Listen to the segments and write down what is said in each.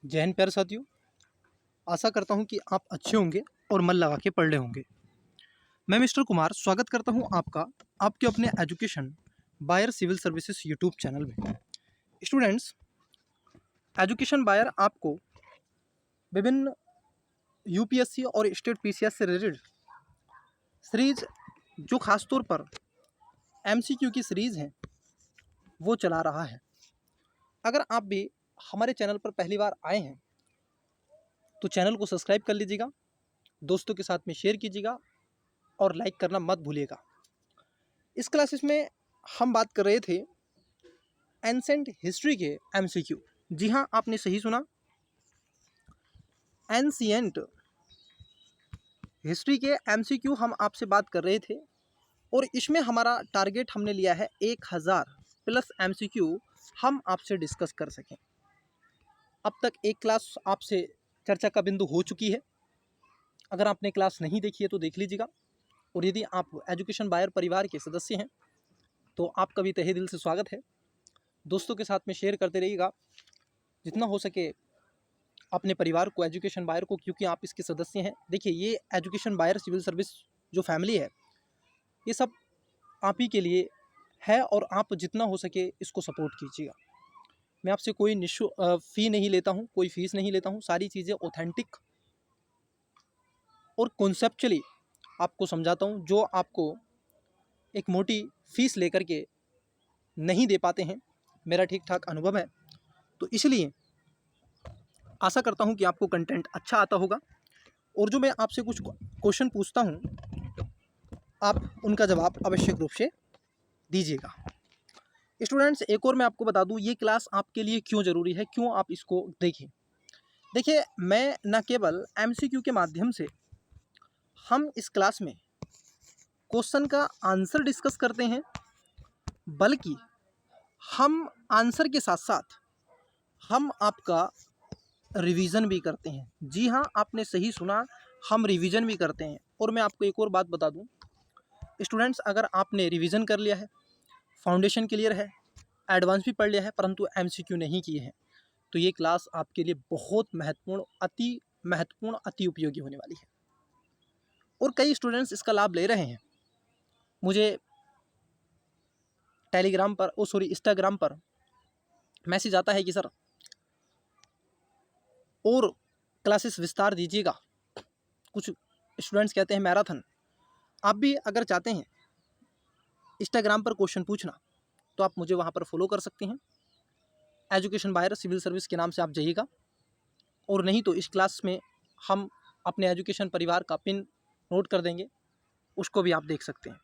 जय हिंद प्यारे साथियों। आशा करता हूं कि आप अच्छे होंगे और मन लगा के पढ़ रहे होंगे। मैं मिस्टर कुमार स्वागत करता हूं आपका आपके अपने एजुकेशन बायर सिविल सर्विसेज यूट्यूब चैनल में। स्टूडेंट्स, एजुकेशन बायर आपको विभिन्न यूपीएससी और स्टेट पीसीएस से रिलेटेड सीरीज, जो खासतौर पर एमसीक्यू की सीरीज़ हैं, वो चला रहा है। अगर आप भी हमारे चैनल पर पहली बार आए हैं तो चैनल को सब्सक्राइब कर लीजिएगा, दोस्तों के साथ में शेयर कीजिएगा और लाइक करना मत भूलिएगा। इस क्लासेस में हम बात कर रहे थे एंसेंट हिस्ट्री के एमसीक्यू। जी हाँ, आपने सही सुना, एंशिएंट हिस्ट्री के एमसीक्यू हम आपसे बात कर रहे थे और इसमें हमारा टारगेट हमने लिया है 1000 प्लस एमसीक्यू हम आपसे डिस्कस कर सकें। अब तक एक क्लास आपसे चर्चा का बिंदु हो चुकी है। अगर आपने क्लास नहीं देखी है तो देख लीजिएगा, और यदि आप एजुकेशन बायर परिवार के सदस्य हैं तो आपका भी तहे दिल से स्वागत है। दोस्तों के साथ में शेयर करते रहिएगा जितना हो सके अपने परिवार को, एजुकेशन बायर को, क्योंकि आप इसके सदस्य हैं। देखिए, ये एजुकेशन बायर सिविल सर्विस जो फैमिली है, ये सब आप ही के लिए है और आप जितना हो सके इसको सपोर्ट कीजिएगा। मैं आपसे कोई फ़ी नहीं लेता हूँ, कोई फीस नहीं लेता हूँ। सारी चीज़ें ऑथेंटिक और कॉन्सेप्चुअली आपको समझाता हूँ, जो आपको एक मोटी फीस लेकर के नहीं दे पाते हैं। मेरा ठीक ठाक अनुभव है, तो इसलिए आशा करता हूं कि आपको कंटेंट अच्छा आता होगा। और जो मैं आपसे कुछ क्वेश्चन पूछता हूं, आप उनका जवाब आवश्यक रूप से दीजिएगा। स्टूडेंट्स, एक और मैं आपको बता दूं, ये क्लास आपके लिए क्यों ज़रूरी है, क्यों आप इसको देखें। देखिए, मैं न केवल एमसीक्यू के माध्यम से हम इस क्लास में क्वेश्चन का आंसर डिस्कस करते हैं, बल्कि हम आंसर के साथ साथ हम आपका रिवीजन भी करते हैं। जी हाँ, आपने सही सुना, हम रिवीजन भी करते हैं। और मैं आपको एक और बात बता दूं, स्टूडेंट्स, अगर आपने रिवीजन कर लिया है, फाउंडेशन क्लियर है, एडवांस भी पढ़ लिया है, परंतु एमसीक्यू नहीं किए हैं, तो ये क्लास आपके लिए बहुत महत्वपूर्ण, अति उपयोगी होने वाली है। और कई स्टूडेंट्स इसका लाभ ले रहे हैं। मुझे टेलीग्राम पर, इंस्टाग्राम पर मैसेज आता है कि सर और क्लासेस विस्तार दीजिएगा। कुछ स्टूडेंट्स कहते हैं मैराथन। आप भी अगर चाहते हैं इंस्टाग्राम पर क्वेश्चन पूछना, तो आप मुझे वहाँ पर फॉलो कर सकते हैं। एजुकेशन बायर सिविल सर्विस के नाम से आप जाइएगा, और नहीं तो इस क्लास में हम अपने एजुकेशन परिवार का पिन नोट कर देंगे, उसको भी आप देख सकते हैं।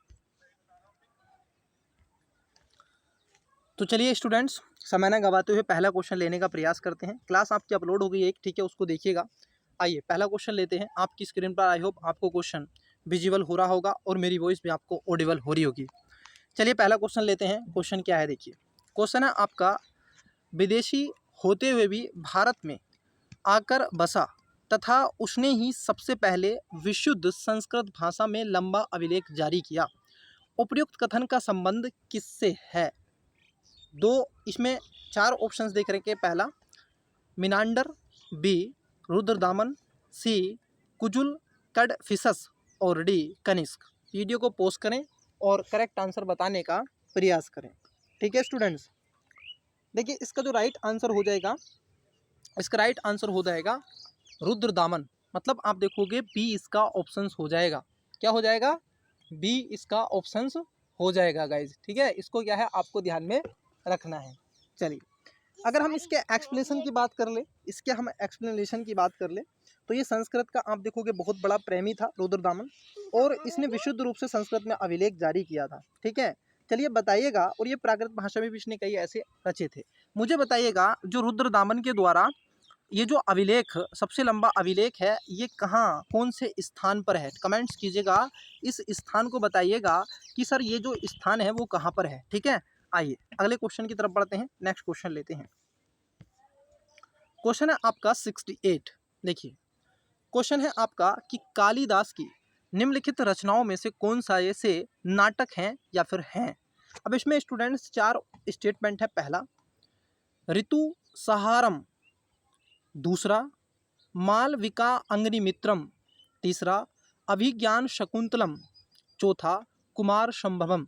तो चलिए स्टूडेंट्स, समय न गवाते हुए पहला क्वेश्चन लेने का प्रयास करते हैं। क्लास आपकी अपलोड हो गई है एक, ठीक है, उसको देखिएगा। आइए पहला क्वेश्चन लेते हैं। आपकी स्क्रीन पर आई होप आपको क्वेश्चन विजिबल हो रहा होगा और मेरी वॉइस भी आपको ऑडिबल हो रही होगी। चलिए पहला क्वेश्चन लेते हैं। क्वेश्चन क्या है, देखिए। क्वेश्चन है आपका, विदेशी होते हुए भी भारत में आकर बसा तथा उसने ही सबसे पहले विशुद्ध संस्कृत भाषा में लंबा अभिलेख जारी किया। उपयुक्त कथन का संबंध किससे है? इसमें 4 ऑप्शंस देख रहे हैं। पहला मिनांडर, बी रुद्रदामन, सी कुजुल कडफिसस और डी कनिष्क। वीडियो को पॉज करें और करेक्ट आंसर बताने का प्रयास करें, ठीक है स्टूडेंट्स। देखिए, इसका जो राइट आंसर हो जाएगा, इसका राइट आंसर हो जाएगा रुद्रदामन। मतलब आप देखोगे बी इसका ऑप्शंस हो जाएगा। क्या हो जाएगा? बी इसका ऑप्शंस हो जाएगा गाइज, ठीक है। इसको क्या है, आपको ध्यान में रखना है। चलिए, अगर हम इसके एक्सप्लेनेशन की बात कर ले, तो ये संस्कृत का आप देखोगे बहुत बड़ा प्रेमी था रुद्रदामन, और इसने विशुद्ध रूप से संस्कृत में अभिलेख जारी किया था, ठीक है। चलिए बताइएगा, और ये प्राकृत भाषा में भी इसने कई ऐसे रचे थे। मुझे बताइएगा, जो रुद्रदामन के द्वारा ये जो अभिलेख, सबसे लंबा अभिलेख है, ये कहाँ, कौन से स्थान पर है? कमेंट्स कीजिएगा, इस स्थान को बताइएगा कि सर ये जो स्थान है वो कहाँ पर है, ठीक है। आइए अगले क्वेश्चन की तरफ बढ़ते हैं। नेक्स्ट क्वेश्चन लेते हैं। क्वेश्चन है आपका 68। देखिए, क्वेश्चन है आपका कि कालिदास की निम्नलिखित रचनाओं में से कौन सा ऐसे नाटक हैं या फिर हैं? अब इसमें स्टूडेंट्स 4 स्टेटमेंट है। पहला, ऋतु सहारम दूसरा मालविका अग्निमित्रम, तीसरा अभिज्ञान शकुंतलम, चौथा कुमार संभवम।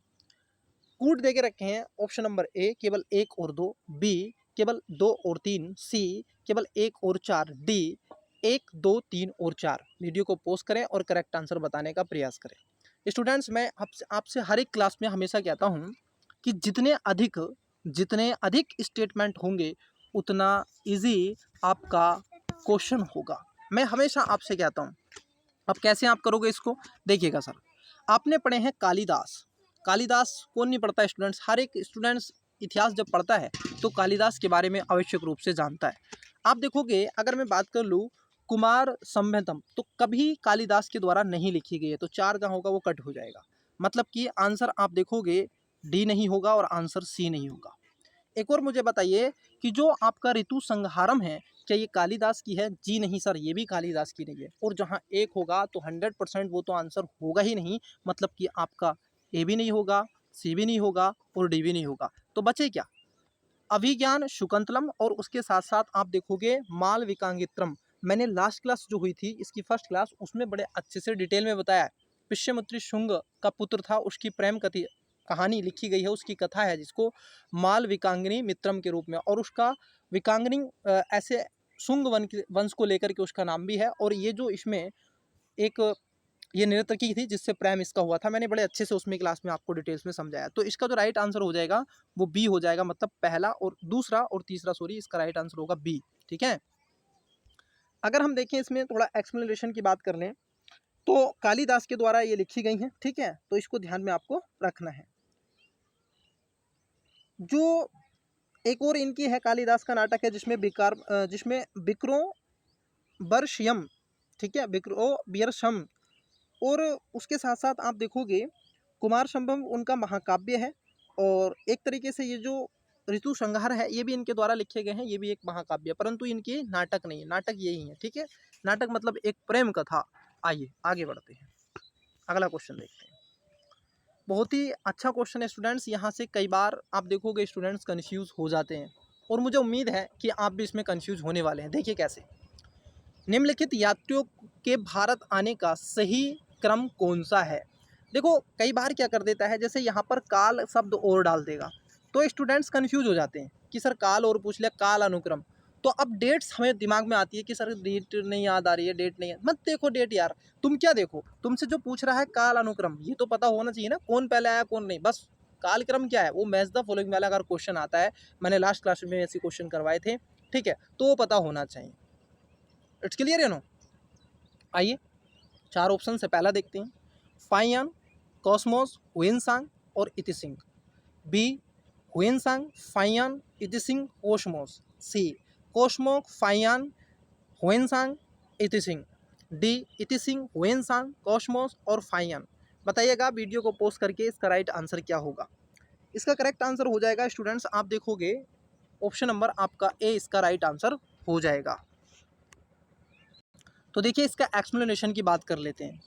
कूट दे के रखे हैं ऑप्शन नंबर ए केवल 1 और 2, बी केवल 2 और 3, सी केवल 1 और 4, डी 1, 2, 3 और 4। वीडियो को पॉज करें और करेक्ट आंसर बताने का प्रयास करें। स्टूडेंट्स, मैं आपसे हर एक क्लास में हमेशा कहता हूं कि जितने अधिक स्टेटमेंट होंगे उतना इजी आपका क्वेश्चन होगा। मैं हमेशा आपसे कहता हूं। अब कैसे आप करोगे इसको, देखिएगा सर, आपने पढ़े हैं कालिदास। कालिदास कौन नहीं पढ़ता स्टूडेंट्स, हर एक स्टूडेंट्स इतिहास जब पढ़ता है तो कालिदास के बारे में आवश्यक रूप से जानता है। आप देखोगे, अगर मैं बात कर लूँ कुमार संभवम, तो कभी कालिदास के द्वारा नहीं लिखी गई है, तो 4 का होगा वो कट हो जाएगा। मतलब कि आंसर आप देखोगे डी नहीं होगा और आंसर सी नहीं होगा। एक और मुझे बताइए कि जो आपका ऋतु संहारम है, क्या ये कालिदास की है? जी नहीं सर, ये भी कालिदास की नहीं है। और जहाँ एक होगा तो 100% वो तो आंसर होगा ही नहीं, मतलब कि आपका ए भी नहीं होगा, सी भी नहीं होगा और डी भी नहीं होगा। तो बचे क्या? अभिज्ञान शुकुंतलम और उसके साथ साथ आप देखोगे मालविकांगित्रम। मैंने लास्ट क्लास जो हुई थी इसकी फर्स्ट क्लास, उसमें बड़े अच्छे से डिटेल में बताया। पुष्यमित्र शुंग का पुत्र था, उसकी प्रेम कहानी लिखी गई है, उसकी कथा है जिसको माल विकांगिनी मित्रम के रूप में, और उसका विकांगिनी ऐसे शुंग वंश को लेकर के उसका नाम भी है। और ये जो इसमें एक ये नर्तकी थी जिससे प्रेम इसका हुआ था, मैंने बड़े अच्छे से उसमें क्लास में आपको डिटेल्स में समझाया। तो इसका जो राइट आंसर हो जाएगा वो बी हो जाएगा, मतलब पहला और दूसरा और तीसरा, सॉरी, इसका राइट आंसर होगा बी। ठीक है। अगर हम देखें इसमें थोड़ा एक्सप्लेनेशन की बात कर लें तो कालिदास के द्वारा ये लिखी गई हैं। ठीक है, तो इसको ध्यान में आपको रखना है। जो एक और इनकी है कालिदास का नाटक है जिसमें विक्रो बर्षयम, ठीक है, विक्रो बियरशम, और उसके साथ साथ आप देखोगे कुमार संभव उनका महाकाव्य है। और एक तरीके से ये जो ऋतु संहार है ये भी इनके द्वारा लिखे गए हैं, ये भी एक महाकाव्य है, परंतु इनके नाटक नहीं है, नाटक यही है। ठीक है, नाटक मतलब एक प्रेम कथा। आइए आगे बढ़ते हैं, अगला क्वेश्चन देखते हैं। बहुत ही अच्छा क्वेश्चन है स्टूडेंट्स, यहाँ से कई बार आप देखोगे स्टूडेंट्स कंफ्यूज हो जाते हैं, और मुझे उम्मीद है कि आप भी इसमें कंफ्यूज होने वाले हैं। देखिए कैसे, निम्नलिखित यात्रियों के भारत आने का सही क्रम कौन सा है? देखो कई बार क्या कर देता है, जैसे यहाँ पर काल शब्द और डाल देगा तो स्टूडेंट्स कंफ्यूज हो जाते हैं कि सर काल और पूछ लिया, काल अनुक्रम। तो अब डेट्स हमें दिमाग में आती है कि सर डेट नहीं याद आ रही है, डेट नहीं है, मत देखो डेट यार, तुम क्या देखो, तुमसे जो पूछ रहा है काल अनुक्रम, ये तो पता होना चाहिए ना कौन पहले आया कौन नहीं। बस कालक्रम क्या है, वो मैच द फॉलोइंग वाला अगर क्वेश्चन आता है, मैंने लास्ट क्लास में ऐसे क्वेश्चन करवाए थे, ठीक है, तो वो पता होना चाहिए। इट्स क्लियर है नो? आइए 4 ऑप्शन से पहला देखते हैं, फाइयान, कॉस्मोस, हुएनसांग और I Tsing. B Hiuen Tsang, Faxian, I Tsing, Cosmas. C Cosmas, Faxian, Hiuen Tsang, I Tsing. D I Tsing, Hiuen Tsang, Cosmas और फाइयान। बताइएगा वीडियो को पॉज करके इसका राइट आंसर क्या होगा। इसका करेक्ट आंसर हो जाएगा स्टूडेंट्स, आप देखोगे ऑप्शन नंबर आपका ए इसका राइट आंसर हो जाएगा। तो देखिए इसका एक्सप्लेनेशन की बात कर लेते हैं।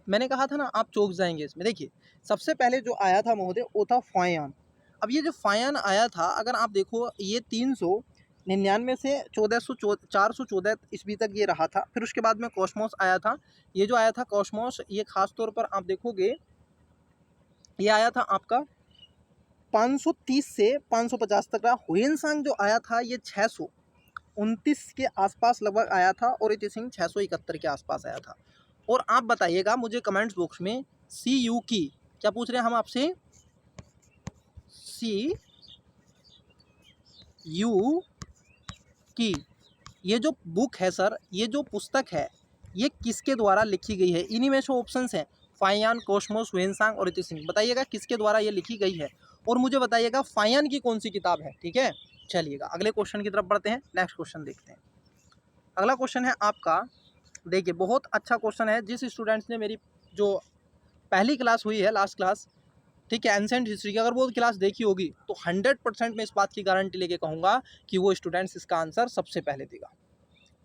मैंने कहा था ना आप चौंक जाएंगे इसमें। देखिए सबसे पहले जो आया था महोदय वो था फायान। अब ये जो फायान आया था, अगर आप देखो ये 399 से 414 ईस्वी तक ये रहा था। फिर उसके बाद में कॉस्मोस आया था। ये जो आया था कॉस्मोस, ये खास तौर पर आप देखोगे ये आया था आपका 530 से 550 तक रहा। हुएनसांग जो आया था ये 629 के आसपास लगभग आया था, और इतिसिंग 671 के आसपास आया था। और आप बताइएगा मुझे कमेंट्स बॉक्स में सी यू की, क्या पूछ रहे हैं हम आपसे, सी यू की ये जो बुक है सर, ये जो पुस्तक है, ये किसके द्वारा लिखी गई है? इन्हीं में से ऑप्शंस हैं, फाइयान, कॉस्मोस, हुएनसांग और इतिसिंग। बताइएगा किसके द्वारा ये लिखी गई है, और मुझे बताइएगा फाइयान की कौन सी किताब है। ठीक है, चलिएगा अगले क्वेश्चन की तरफ बढ़ते हैं, नेक्स्ट क्वेश्चन देखते हैं। अगला क्वेश्चन है आपका, देखिए बहुत अच्छा क्वेश्चन है। जिस स्टूडेंट्स ने मेरी जो पहली क्लास हुई है, लास्ट क्लास, ठीक है, एंसेंट हिस्ट्री की, अगर वो क्लास देखी होगी तो 100% मैं इस बात की गारंटी लेके कहूँगा कि वो स्टूडेंट्स इसका आंसर सबसे पहले देगा।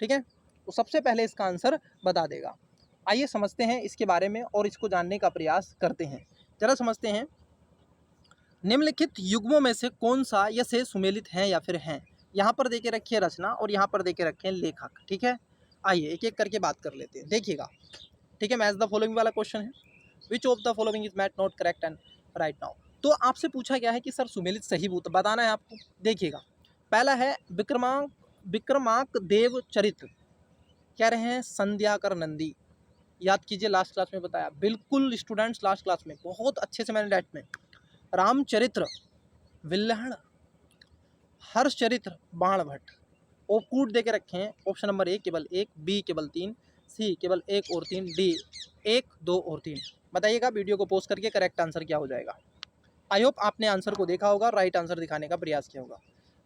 ठीक है, तो सबसे पहले इसका आंसर बता देगा। आइए समझते हैं इसके बारे में और इसको जानने का प्रयास करते हैं। जरा समझते हैं, निम्नलिखित युग्मों में से कौन सा या से सुमेलित हैं या फिर हैं? यहाँ पर देके रखी है रचना और यहाँ पर देके रखे हैं लेखक। ठीक है, आइए एक एक करके बात कर लेते हैं, देखिएगा। ठीक है, मैच द फॉलोइंग वाला क्वेश्चन है, which of the following is matched not correct and right now. तो आपसे पूछा गया है कि सर सुमेलित सही बताना है आपको। देखिएगा, पहला है विक्रमांक देव चरित्र, कह रहे हैं संध्याकर नंदी। याद कीजिए, लास्ट क्लास में बताया, बिल्कुल स्टूडेंट्स, लास्ट क्लास में बहुत अच्छे से मैंने डेट में। रामचरित्र विल्हण, हर्षचरित्र बाणभट्ट। कूट दे के रखे हैं, ऑप्शन नंबर ए केवल 1, बी केवल 3, सी केवल 1 और 3, डी 1, 2 और 3। बताइएगा वीडियो को पोस्ट करके करेक्ट आंसर क्या हो जाएगा। आई होप आपने आंसर को देखा होगा, राइट आंसर दिखाने का प्रयास किया होगा।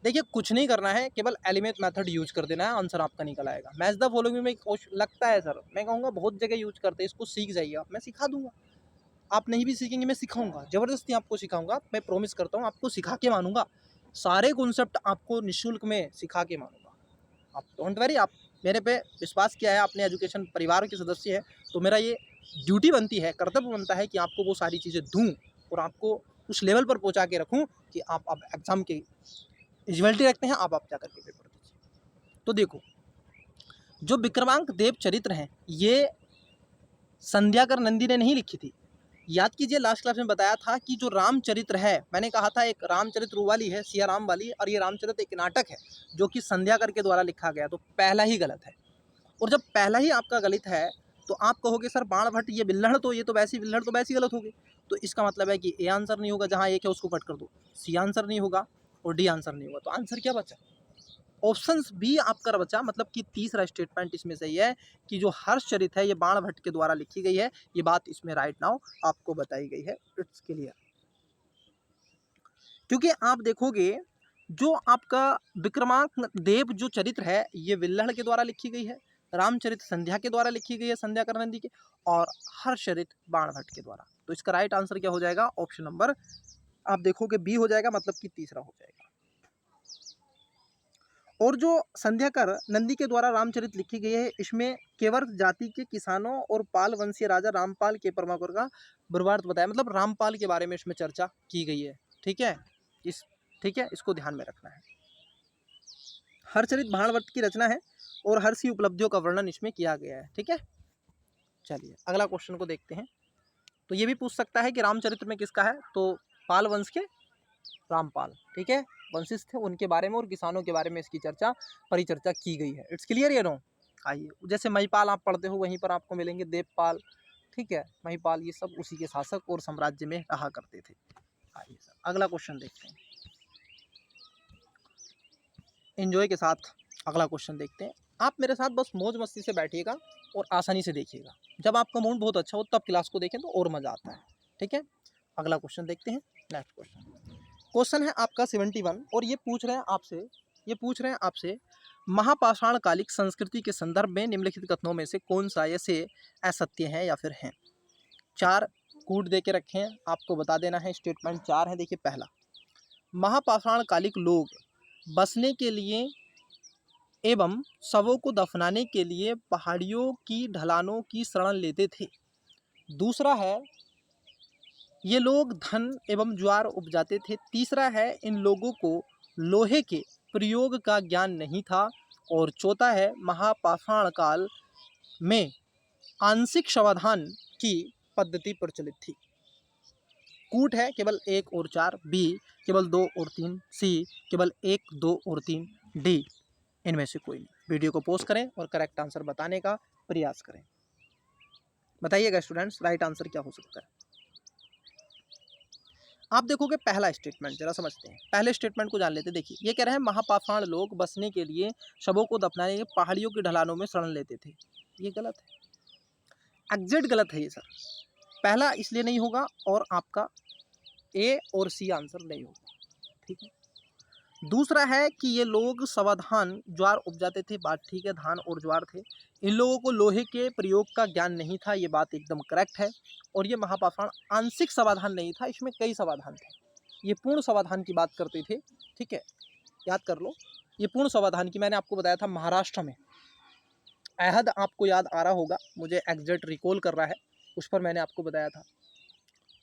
देखिए कुछ नहीं करना है, केवल एलिमेंट मेथड यूज कर देना है, आंसर आपका निकल आएगा। मैच द फॉलोइंग में लगता है सर, मैं कहूँगा बहुत जगह यूज करते हैं, इसको सीख जाइए आप, मैं सिखा दूंगा। आप नहीं भी सीखेंगे, मैं सिखाऊंगा, जबरदस्ती आपको सिखाऊंगा, मैं प्रॉमिस करता हूँ, आपको सिखा के मानूंगा, सारे कॉन्सेप्ट आपको निःशुल्क में सिखा के मानूंगा। आप डोंट वरी, आप मेरे पे विश्वास किया है, आपने एजुकेशन परिवार के सदस्य है, तो मेरा ये ड्यूटी बनती है, कर्तव्य बनता है कि आपको वो सारी चीज़ें दूँ और आपको उस लेवल पर पहुंचा के रखूं कि आप अब एग्जाम की एलिजिबिलिटी रखते हैं, आप जा करके पेपर दीजिए। तो देखो, जो विक्रमांक देव चरित्र हैं, ये संध्याकर नंदी ने नहीं लिखी थी। याद कीजिए, लास्ट क्लास में बताया था कि जो रामचरित्र है, मैंने कहा था एक रामचरित्र वाली है, सिया राम वाली, और ये रामचरित्र एक नाटक है जो कि संध्याकर के द्वारा लिखा गया। तो पहला ही गलत है, और जब पहला ही आपका गलत है तो आप कहोगे सर बाणभट्ट ये बिल्हड़, तो ये तो वैसी बिल्हड़ तो वैसी गलत होगी। तो इसका मतलब है कि ए आंसर नहीं होगा, जहाँ एक है उसको कट कर दो, सी आंसर नहीं होगा और डी आंसर नहीं होगा। तो आंसर क्या बचा? ऑप्शन बी आपका बचा, मतलब कि तीसरा स्टेटमेंट इसमें सही है कि जो हर्षचरित है ये बाणभट्ट के द्वारा लिखी गई है। ये बात इसमें राइट नाउ आपको बताई गई है, इट्स क्लियर। क्योंकि आप देखोगे, जो आपका विक्रमांक देव जो चरित्र है ये विल्हड़ के द्वारा लिखी गई है, रामचरित संध्या के द्वारा लिखी गई है, संध्याकर नंदी के, और हर्षचरित बाणभट्ट के द्वारा। तो इसका राइट आंसर क्या हो जाएगा? ऑप्शन नंबर आप देखोगे बी हो जाएगा, मतलब कि तीसरा हो जाएगा। और जो संध्याकर नंदी के द्वारा रामचरित लिखी गई है, इसमें केवट जाति के किसानों और पाल वंशीय राजा रामपाल के परमाकर का पूर्वार्थ बताया, मतलब रामपाल के बारे में इसमें चर्चा की गई है। ठीक है, ठीक है, इसको ध्यान में रखना है। हर्षचरित बाणभट्ट की रचना है और हर्षी उपलब्धियों का वर्णन इसमें किया गया है। ठीक है, चलिए अगला क्वेश्चन को देखते हैं। तो ये भी पूछ सकता है कि रामचरित्र में किसका है, तो पाल वंश के रामपाल, ठीक है, वंशिष्ठ थे, उनके बारे में और किसानों के बारे में इसकी चर्चा परिचर्चा की गई है। इट्स क्लियर ये नो। आइए, जैसे महिपाल आप पढ़ते हो वहीं पर आपको मिलेंगे देवपाल, ठीक है, महिपाल, ये सब उसी के शासक और साम्राज्य में रहा करते थे। आइए सर अगला क्वेश्चन देखते हैं, एंजॉय के साथ अगला क्वेश्चन देखते हैं। आप मेरे साथ बस मौज मस्ती से बैठिएगा और आसानी से देखिएगा। जब आपका मूड बहुत अच्छा हो तब क्लास को देखें तो और मज़ा आता है। ठीक है, अगला क्वेश्चन देखते हैं। नेक्स्ट क्वेश्चन है आपका 71 और ये पूछ रहे हैं आपसे महापाषाण कालिक संस्कृति के संदर्भ में निम्नलिखित कथनों में से कौन सा ऐसे असत्य है या फिर हैं। 4 कूट दे के रखे हैं, आपको बता देना है। स्टेटमेंट 4 है। देखिए, पहला, महापाषाण कालिक लोग बसने के लिए एवं शवों को दफनाने के लिए पहाड़ियों की ढलानों की शरण लेते थे। दूसरा है, ये लोग धन एवं ज्वार उपजाते थे। तीसरा है, इन लोगों को लोहे के प्रयोग का ज्ञान नहीं था। और चौथा है, महापाषाण काल में आंशिक समाधान की पद्धति प्रचलित थी। कूट है केवल 1 और 4, बी केवल 2 और 3, सी केवल 1, 2 और 3, डी इनमें से कोई नहीं। वीडियो को पॉज करें और करेक्ट आंसर बताने का प्रयास करें। बताइएगा स्टूडेंट्स, राइट आंसर क्या हो सकता है। आप देखोगे पहला स्टेटमेंट, जरा समझते हैं, पहले स्टेटमेंट को जान लेते हैं। देखिए, ये कह रहे हैं महापाषाण लोग बसने के लिए शवों को दफनाने के पहाड़ियों की ढलानों में शरण लेते थे। ये गलत है, एग्जैक्ट गलत है ये सर। पहला इसलिए नहीं होगा और आपका ए और सी आंसर नहीं होगा। ठीक है, दूसरा है कि ये लोग समाधान ज्वार उपजाते थे, बात ठीक है, धान और ज्वार थे। इन लोगों को लोहे के प्रयोग का ज्ञान नहीं था, ये बात एकदम करेक्ट है। और ये महापाषाण आंशिक समाधान नहीं था, इसमें कई समाधान थे। ये पूर्ण समाधान की बात करते थे। ठीक है, याद कर लो, ये पूर्ण समाधान की मैंने आपको बताया था महाराष्ट्र में। अहद आपको याद आ रहा होगा, मुझे एग्जैक्ट रिकॉल कर रहा है, उस पर मैंने आपको बताया था।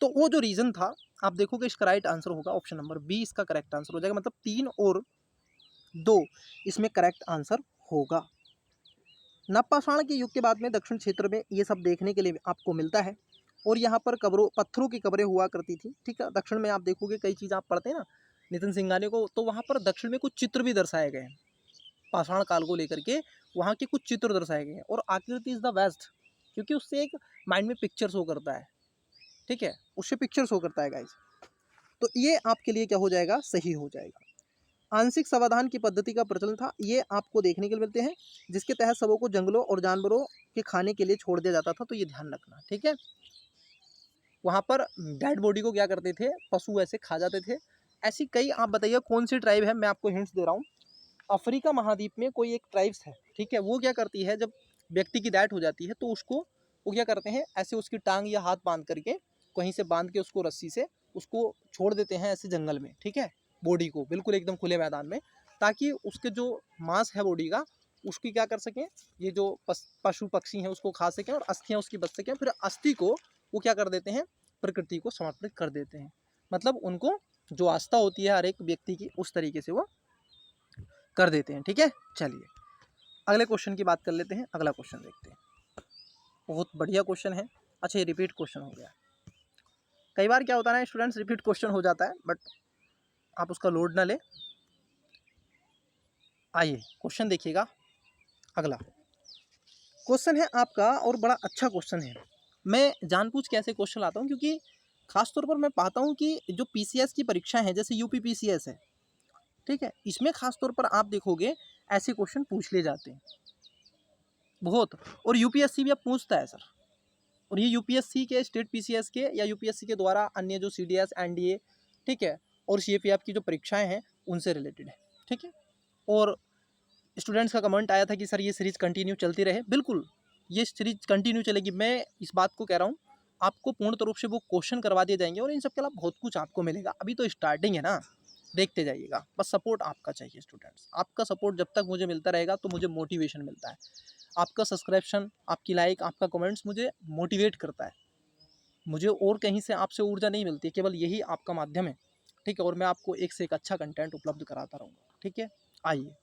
तो वो जो रीज़न था, आप देखोगे इसका राइट आंसर होगा ऑप्शन नंबर बी, इसका करेक्ट आंसर हो जाएगा। मतलब 3 और 2 इसमें करेक्ट आंसर होगा। नवपाषाण के युग के बाद में दक्षिण क्षेत्र में ये सब देखने के लिए आपको मिलता है। और यहाँ पर कब्रों पत्थरों की कब्रें हुआ करती थी, ठीक है। दक्षिण में आप देखोगे कई चीज़ आप पढ़ते हैं ना नितिन सिंघानिया को, तो वहाँ पर दक्षिण में कुछ चित्र भी दर्शाए गए हैं पाषाण काल को लेकर के, वहाँ के कुछ चित्र दर्शाए गए हैं। और आकृति इज द बेस्ट, क्योंकि उससे एक माइंड में पिक्चर शो करता है, ठीक है, उससे पिक्चर शो करता है गाइज। तो ये आपके लिए क्या हो जाएगा, सही हो जाएगा। आंशिक समाधान की पद्धति का प्रचलन था, ये आपको देखने के लिए मिलते हैं, जिसके तहत सबों को जंगलों और जानवरों के खाने के लिए छोड़ दिया जाता था। तो ये ध्यान रखना, ठीक है। वहाँ पर डेड बॉडी को क्या करते थे, पशु ऐसे खा जाते थे। ऐसी कई, आप बताइए कौन सी ट्राइब है, मैं आपको हिंट्स दे रहा हूँ। अफ्रीका महाद्वीप में कोई एक ट्राइब्स है, ठीक है, वो क्या करती है, जब व्यक्ति की डेथ हो जाती है तो उसको वो क्या करते हैं, ऐसे उसकी टांग या हाथ बांध करके, कहीं से बांध के उसको रस्सी से उसको छोड़ देते हैं ऐसे जंगल में, ठीक है, बॉडी को बिल्कुल एकदम खुले मैदान में, ताकि उसके जो मांस है बॉडी का उसकी क्या कर सकें, ये जो पशु पक्षी हैं उसको खा सकें और अस्थियाँ उसकी बच सकें। फिर अस्थि को वो क्या कर देते हैं, प्रकृति को समर्पित कर देते हैं। मतलब उनको जो आस्था होती है हर एक व्यक्ति की, उस तरीके से वो कर देते हैं, ठीक है। चलिए अगले क्वेश्चन की बात कर लेते हैं। अगला क्वेश्चन देखते हैं, बहुत बढ़िया क्वेश्चन है। अच्छा ये रिपीट क्वेश्चन हो गया, कई बार क्या होता है ना स्टूडेंट्स, रिपीट क्वेश्चन हो जाता है, बट आप उसका लोड ना ले। आइए क्वेश्चन देखिएगा। अगला क्वेश्चन है आपका, और बड़ा अच्छा क्वेश्चन है। मैं जानबूझ के ऐसे क्वेश्चन लाता हूँ क्योंकि खासतौर पर मैं पाता हूँ कि जो पीसीएस की परीक्षा है, जैसे यूपी पीसीएस है, ठीक है, इसमें खासतौर पर आप देखोगे ऐसे क्वेश्चन पूछ लिए जाते हैं बहुत। और यूपीएससी भी अब पूछता है सर, और ये यूपीएससी के, स्टेट पीसीएस के या यूपीएससी के द्वारा अन्य जो सीडीएस एनडीए, ठीक है, और सीएपीएफ की जो परीक्षाएं हैं उनसे रिलेटेड है, ठीक है। और स्टूडेंट्स का कमेंट आया था कि सर ये सीरीज़ कंटिन्यू चलती रहे। बिल्कुल ये सीरीज कंटिन्यू चलेगी, मैं इस बात को कह रहा हूँ। आपको पूर्ण रूप से वो क्वेश्चन करवा दिए जाएंगे और इन सब के अलावा बहुत कुछ आपको मिलेगा। अभी तो स्टार्टिंग है ना, देखते जाइएगा, बस सपोर्ट आपका चाहिए स्टूडेंट्स। आपका सपोर्ट जब तक मुझे मिलता रहेगा तो मुझे मोटिवेशन मिलता है। आपका सब्सक्रिप्शन, आपकी लाइक, आपका कमेंट्स मुझे मोटिवेट करता है। मुझे और कहीं से आपसे ऊर्जा नहीं मिलती, केवल यही आपका माध्यम है, ठीक है। और मैं आपको एक से एक अच्छा कंटेंट उपलब्ध कराता रहूँगा, ठीक है। आइए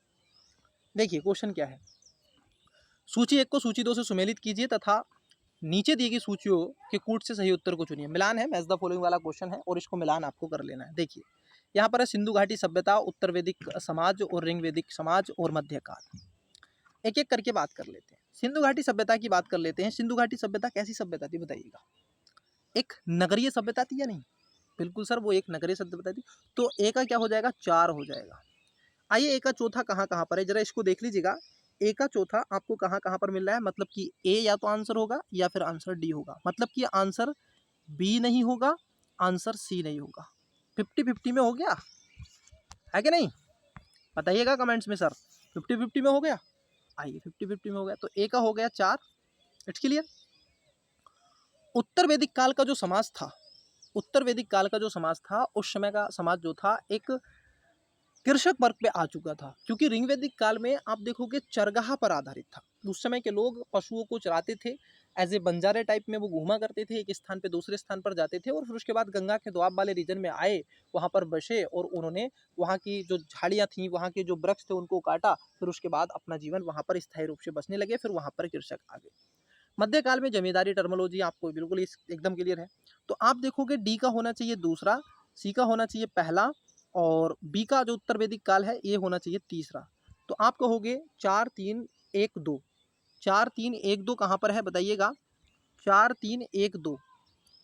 देखिए क्वेश्चन क्या है। सूची 1 को सूची 2 से सुमेलित कीजिए तथा नीचे दी गई सूचियों के कूट से सही उत्तर को चुनिए। मिलान है, मैच द फॉलोइंग वाला क्वेश्चन है और इसको मिलान आपको कर लेना है। देखिए यहाँ पर है सिंधु घाटी सभ्यता, उत्तर वैदिक समाज और ऋग वैदिक समाज और मध्यकाल। एक एक करके बात कर लेते हैं। सिंधु घाटी सभ्यता की बात कर लेते हैं। सिंधु घाटी सभ्यता कैसी सभ्यता थी बताइएगा, एक नगरीय सभ्यता थी या नहीं? बिल्कुल सर, वो एक नगरीय सभ्यता थी। तो ए का क्या हो जाएगा, 4 हो जाएगा। आइए ए का चौथा कहाँ कहाँ पर है, जरा इसको देख लीजिएगा। ए का चौथा आपको कहाँ कहाँ पर मिल रहा है, मतलब कि ए या तो आंसर होगा या फिर आंसर डी होगा, मतलब कि आंसर बी नहीं होगा, आंसर सी नहीं होगा। 50-50 में हो गया है कि नहीं, बताइएगा कमेंट्स में सर 50-50 में हो गया। आइए 50-50 में हो गया, तो ए का हो गया 4, इट्स क्लियर। उत्तर वैदिक काल का जो समाज था, उत्तर वैदिक काल का जो समाज था, उस समय का समाज जो था एक कृषक वर्ग पे आ चुका था, क्योंकि ऋग्वैदिक काल में आप देखोगे चरगाह पर आधारित था। उस समय के लोग पशुओं को चराते थे, एज ए बंजारे टाइप में वो घूमा करते थे, एक स्थान पे दूसरे स्थान पर जाते थे और फिर उसके बाद गंगा के दोआब वाले रीजन में आए, वहाँ पर बसे और उन्होंने वहाँ की जो झाड़ियाँ थीं, वहाँ के जो वृक्ष थे उनको काटा, फिर उसके बाद अपना जीवन वहाँ पर स्थायी रूप से बसने लगे, फिर वहाँ पर कृषक आ गए। मध्यकाल में जमींदारी टर्मोलॉजी आपको बिल्कुल एकदम क्लियर है। तो आप देखोगे डी का होना चाहिए दूसरा, सी का होना चाहिए पहला, और बी का जो उत्तर वैदिक काल है ये होना चाहिए तीसरा। तो आप कहोगे 4 3 1 2, 4 3 1 2 कहाँ पर है बताइएगा। 4 3 1 2,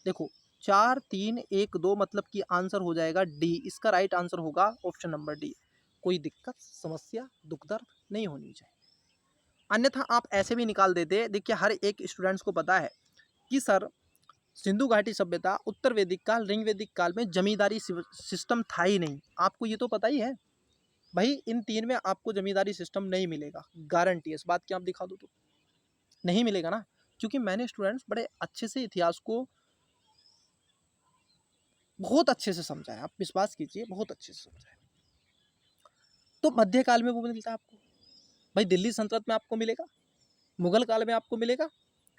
देखो 4 3 1 2 मतलब कि आंसर हो जाएगा डी। इसका राइट आंसर होगा ऑप्शन नंबर डी। कोई दिक्कत, समस्या, दुख दर्द नहीं होनी चाहिए, अन्यथा आप ऐसे भी निकाल देते। देखिए हर एक स्टूडेंट्स को पता है कि सर सिंधु घाटी सभ्यता, उत्तर वैदिक काल, ऋग वैदिक काल में जमींदारी सिस्टम था ही नहीं। आपको ये तो पता ही है भाई, इन 3 में आपको जमींदारी सिस्टम नहीं मिलेगा, गारंटी है इस बात की। आप दिखा दो तो नहीं मिलेगा ना, क्योंकि मैंने स्टूडेंट्स बड़े अच्छे से इतिहास को बहुत अच्छे से समझा है, आप विश्वास कीजिए बहुत अच्छे से समझा है। तो मध्यकाल में वो मिलता है आपको भाई, दिल्ली सल्तनत में आपको मिलेगा, मुगल काल में आपको मिलेगा,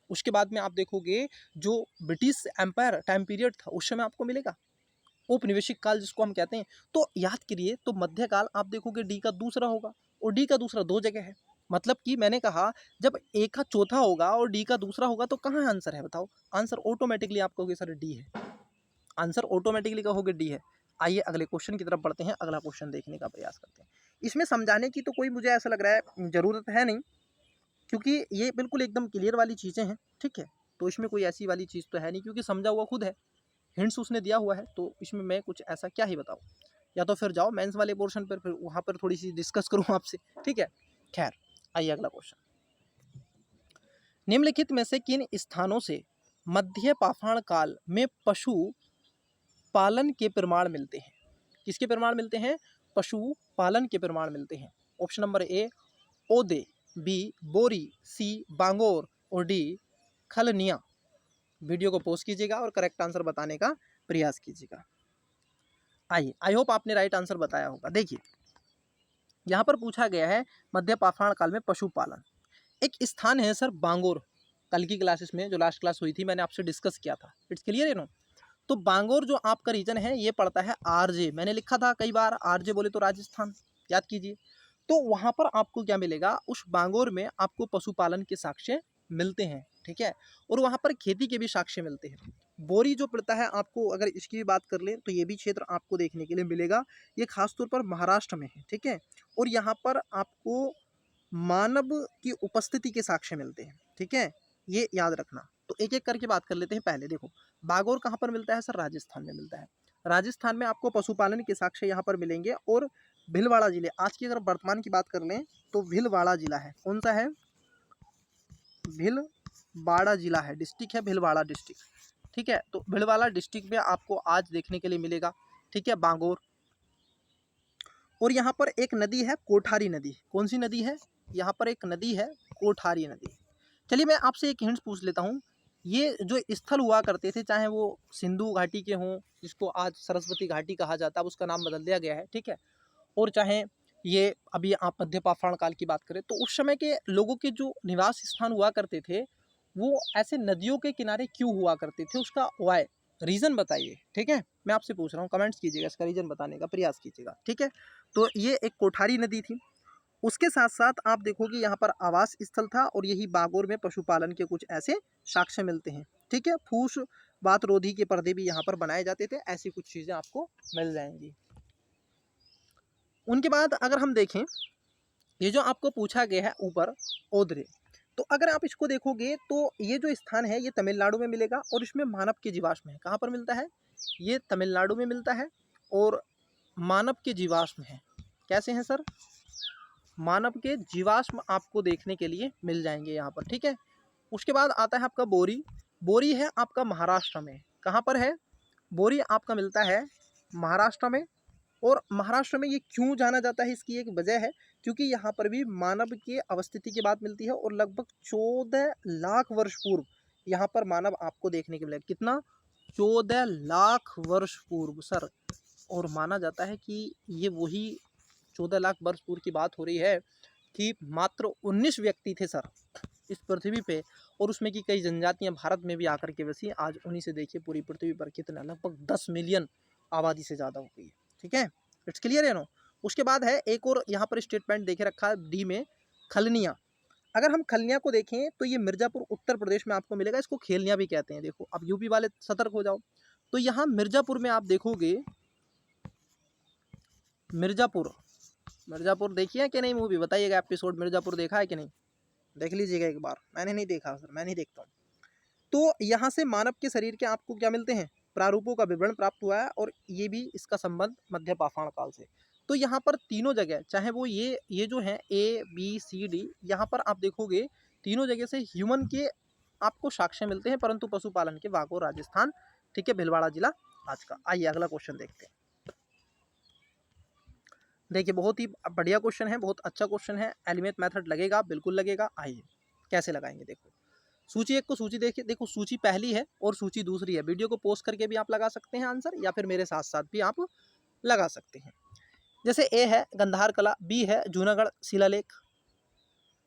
उसके बाद में आप देखोगे जो ब्रिटिश एम्पायर टाइम पीरियड था उस समय आपको मिलेगा। औपनिवेशिक काल जिसको हम कहते हैं। तो याद करिए, तो मध्यकाल आप देखोगे डी का दूसरा होगा और डी का दूसरा दो जगह है। मतलब कि मैंने कहा जब ए का चौथा होगा और डी का दूसरा होगा तो कहाँ आंसर है बताओ। आंसर ऑटोमेटिकली आप कहोगे सर डी है। आंसर ऑटोमेटिकली कहोगे डी है। आइए अगले क्वेश्चन की तरफ बढ़ते हैं, अगला क्वेश्चन देखने का प्रयास करते हैं। इसमें समझाने की तो कोई मुझे ऐसा लग रहा है ज़रूरत है नहीं, क्योंकि ये बिल्कुल एकदम क्लियर वाली चीज़ें हैं, ठीक है। तो इसमें कोई ऐसी वाली चीज़ तो है नहीं, क्योंकि समझा हुआ खुद है, हिंट्स उसने दिया हुआ है, तो इसमें मैं कुछ ऐसा क्या ही बताऊँ। या तो फिर जाओ मेंस वाले पोर्शन पर, फिर वहाँ पर थोड़ी सी डिस्कस करूँ आपसे, ठीक है। खैर, आइए अगला क्वेश्चन। निम्नलिखित में से किन स्थानों से मध्य पाषाण काल में पशु पालन के प्रमाण मिलते हैं? किसके प्रमाण मिलते हैं? पशु पालन के प्रमाण मिलते हैं। ऑप्शन नंबर ए ओदे, बी बोरी, सी बांगोर और डी खलनिया। वीडियो को पॉज कीजिएगा और करेक्ट आंसर बताने का प्रयास कीजिएगा। आइए, आई होप आपने राइट आंसर बताया होगा। देखिए यहाँ पर पूछा गया है मध्य पाषाण काल में पशुपालन। एक स्थान है सर बांगोर। कल की क्लासेस में जो लास्ट क्लास हुई थी मैंने आपसे डिस्कस किया था। इट्स क्लियर है नो। तो बांगोर जो आपका रीजन है ये पड़ता है आरजे। मैंने लिखा था कई बार आरजे बोले तो राजस्थान, याद कीजिए। तो वहाँ पर आपको क्या मिलेगा, उस बांगोर में आपको पशुपालन के साक्ष्य मिलते हैं, ठीक है। और वहाँ पर खेती के भी साक्ष्य मिलते हैं। बोरी जो पड़ता है आपको, अगर इसकी भी बात कर लें तो ये भी क्षेत्र आपको देखने के लिए मिलेगा। ये खासतौर पर महाराष्ट्र में है, ठीक है। और यहाँ पर आपको मानव की उपस्थिति के साक्ष्य मिलते हैं, ठीक है। ये याद रखना। तो एक एक करके बात कर लेते हैं। पहले देखो बागोर कहाँ पर मिलता है सर? राजस्थान में मिलता है। राजस्थान में आपको पशुपालन के साक्ष्य यहाँ पर मिलेंगे। और भीलवाड़ा जिले, आज की अगर वर्तमान की बात कर लें तो भीलवाड़ा जिला है। कौन सा है? भीलवाड़ा जिला है, डिस्ट्रिक्ट है भीलवाड़ा डिस्ट्रिक्ट, ठीक है। तो भीलवाड़ा डिस्ट्रिक्ट में आपको आज देखने के लिए मिलेगा, ठीक है, बांगोर। और यहाँ पर एक नदी है कोठारी नदी। कौन सी नदी है? यहाँ पर एक नदी है कोठारी नदी। चलिए मैं आपसे एक हिंट पूछ लेता हूँ। ये जो स्थल हुआ करते थे, चाहे वो सिंधु घाटी के हों, जिसको आज सरस्वती घाटी कहा जाता है, उसका नाम बदल दिया गया है, ठीक है। और चाहे ये अभी आप मध्य पाषाण काल की बात करें, तो उस समय के लोगों के जो निवास स्थान हुआ करते थे वो ऐसे नदियों के किनारे क्यों हुआ करते थे, उसका वाई रीज़न बताइए, ठीक है। मैं आपसे पूछ रहा हूँ, कमेंट्स कीजिएगा, इसका रीज़न बताने का प्रयास कीजिएगा, ठीक है। तो ये एक कोठारी नदी थी। उसके साथ साथ आप देखोगे यहाँ पर आवास स्थल था और यही बागोर में पशुपालन के कुछ ऐसे साक्ष्य मिलते हैं, ठीक है। फूस बात रोधी के पर्दे भी यहाँ पर बनाए जाते थे। ऐसी कुछ चीज़ें आपको मिल जाएंगी। उनके बाद अगर हम देखें, ये जो आपको पूछा गया है ऊपर ओदरे, तो अगर आप इसको देखोगे तो ये जो स्थान है ये तमिलनाडु में मिलेगा और इसमें मानव के जीवाश्म है। कहाँ पर मिलता है? ये तमिलनाडु में मिलता है और मानव के जीवाश्म है। कैसे हैं सर? मानव के जीवाश्म आपको देखने के लिए मिल जाएंगे यहाँ पर, ठीक है। उसके बाद आता है आपका बोरी। बोरी है आपका महाराष्ट्र में। कहाँ पर है? बोरी आपका मिलता है महाराष्ट्र में। और महाराष्ट्र में ये क्यों जाना जाता है, इसकी एक वजह है, क्योंकि यहाँ पर भी मानव की अवस्थिति की बात मिलती है और लगभग 14 लाख वर्ष पूर्व यहाँ पर मानव आपको देखने के मिलेगा। कितना? 14 लाख वर्ष पूर्व सर। और माना जाता है कि ये वही 14 लाख वर्ष पूर्व की बात हो रही है कि मात्र 19 व्यक्ति थे सर इस पृथ्वी पे, और उसमें की कई जनजातियां भारत में भी आकर के बसी। आज उन्हीं से देखिए पूरी पृथ्वी पर कितना, लगभग 10 मिलियन आबादी से ज़्यादा हो गई है, ठीक है। इट्स क्लियर है नो। उसके बाद है एक और यहाँ पर स्टेटमेंट देखे रखा है डी में, खलनिया। अगर हम खलनिया को देखें तो ये मिर्ज़ापुर उत्तर प्रदेश में आपको मिलेगा। इसको खेलनिया भी कहते हैं। देखो अब यूपी वाले सतर्क हो जाओ। तो यहाँ मिर्ज़ापुर में आप देखोगे, मिर्ज़ापुर, मिर्ज़ापुर देखिए है कि नहीं मूवी, बताइएगा। एपिसोड मिर्ज़ापुर देखा है कि नहीं? देख लीजिएगा एक बार। मैंने नहीं देखा सर, मैं नहीं देखता हूँ। तो यहाँ से मानव के शरीर के आपको क्या मिलते हैं? प्रारूपों का विवरण प्राप्त हुआ है और ये भी इसका संबंध मध्य पाषाण काल से। तो यहाँ पर तीनों जगह, चाहे वो ये जो है ए बी सी डी, यहाँ पर आप देखोगे तीनों जगह से ह्यूमन के आपको साक्ष्य मिलते हैं, परंतु पशुपालन के बागोर राजस्थान, ठीक है, भीलवाड़ा जिला आज का। आइए अगला क्वेश्चन देखते हैं। देखिए बहुत ही बढ़िया क्वेश्चन है, बहुत अच्छा क्वेश्चन है। एलिमेंट मेथड लगेगा, बिल्कुल लगेगा। आइए कैसे लगाएंगे देखो। सूची एक को सूची देखिए, देखो सूची पहली है और सूची दूसरी है। वीडियो को पॉज करके भी आप लगा सकते हैं आंसर, या फिर मेरे साथ साथ भी आप लगा सकते हैं। जैसे ए है गंधार कला, बी है जूनागढ़ शिलालेख,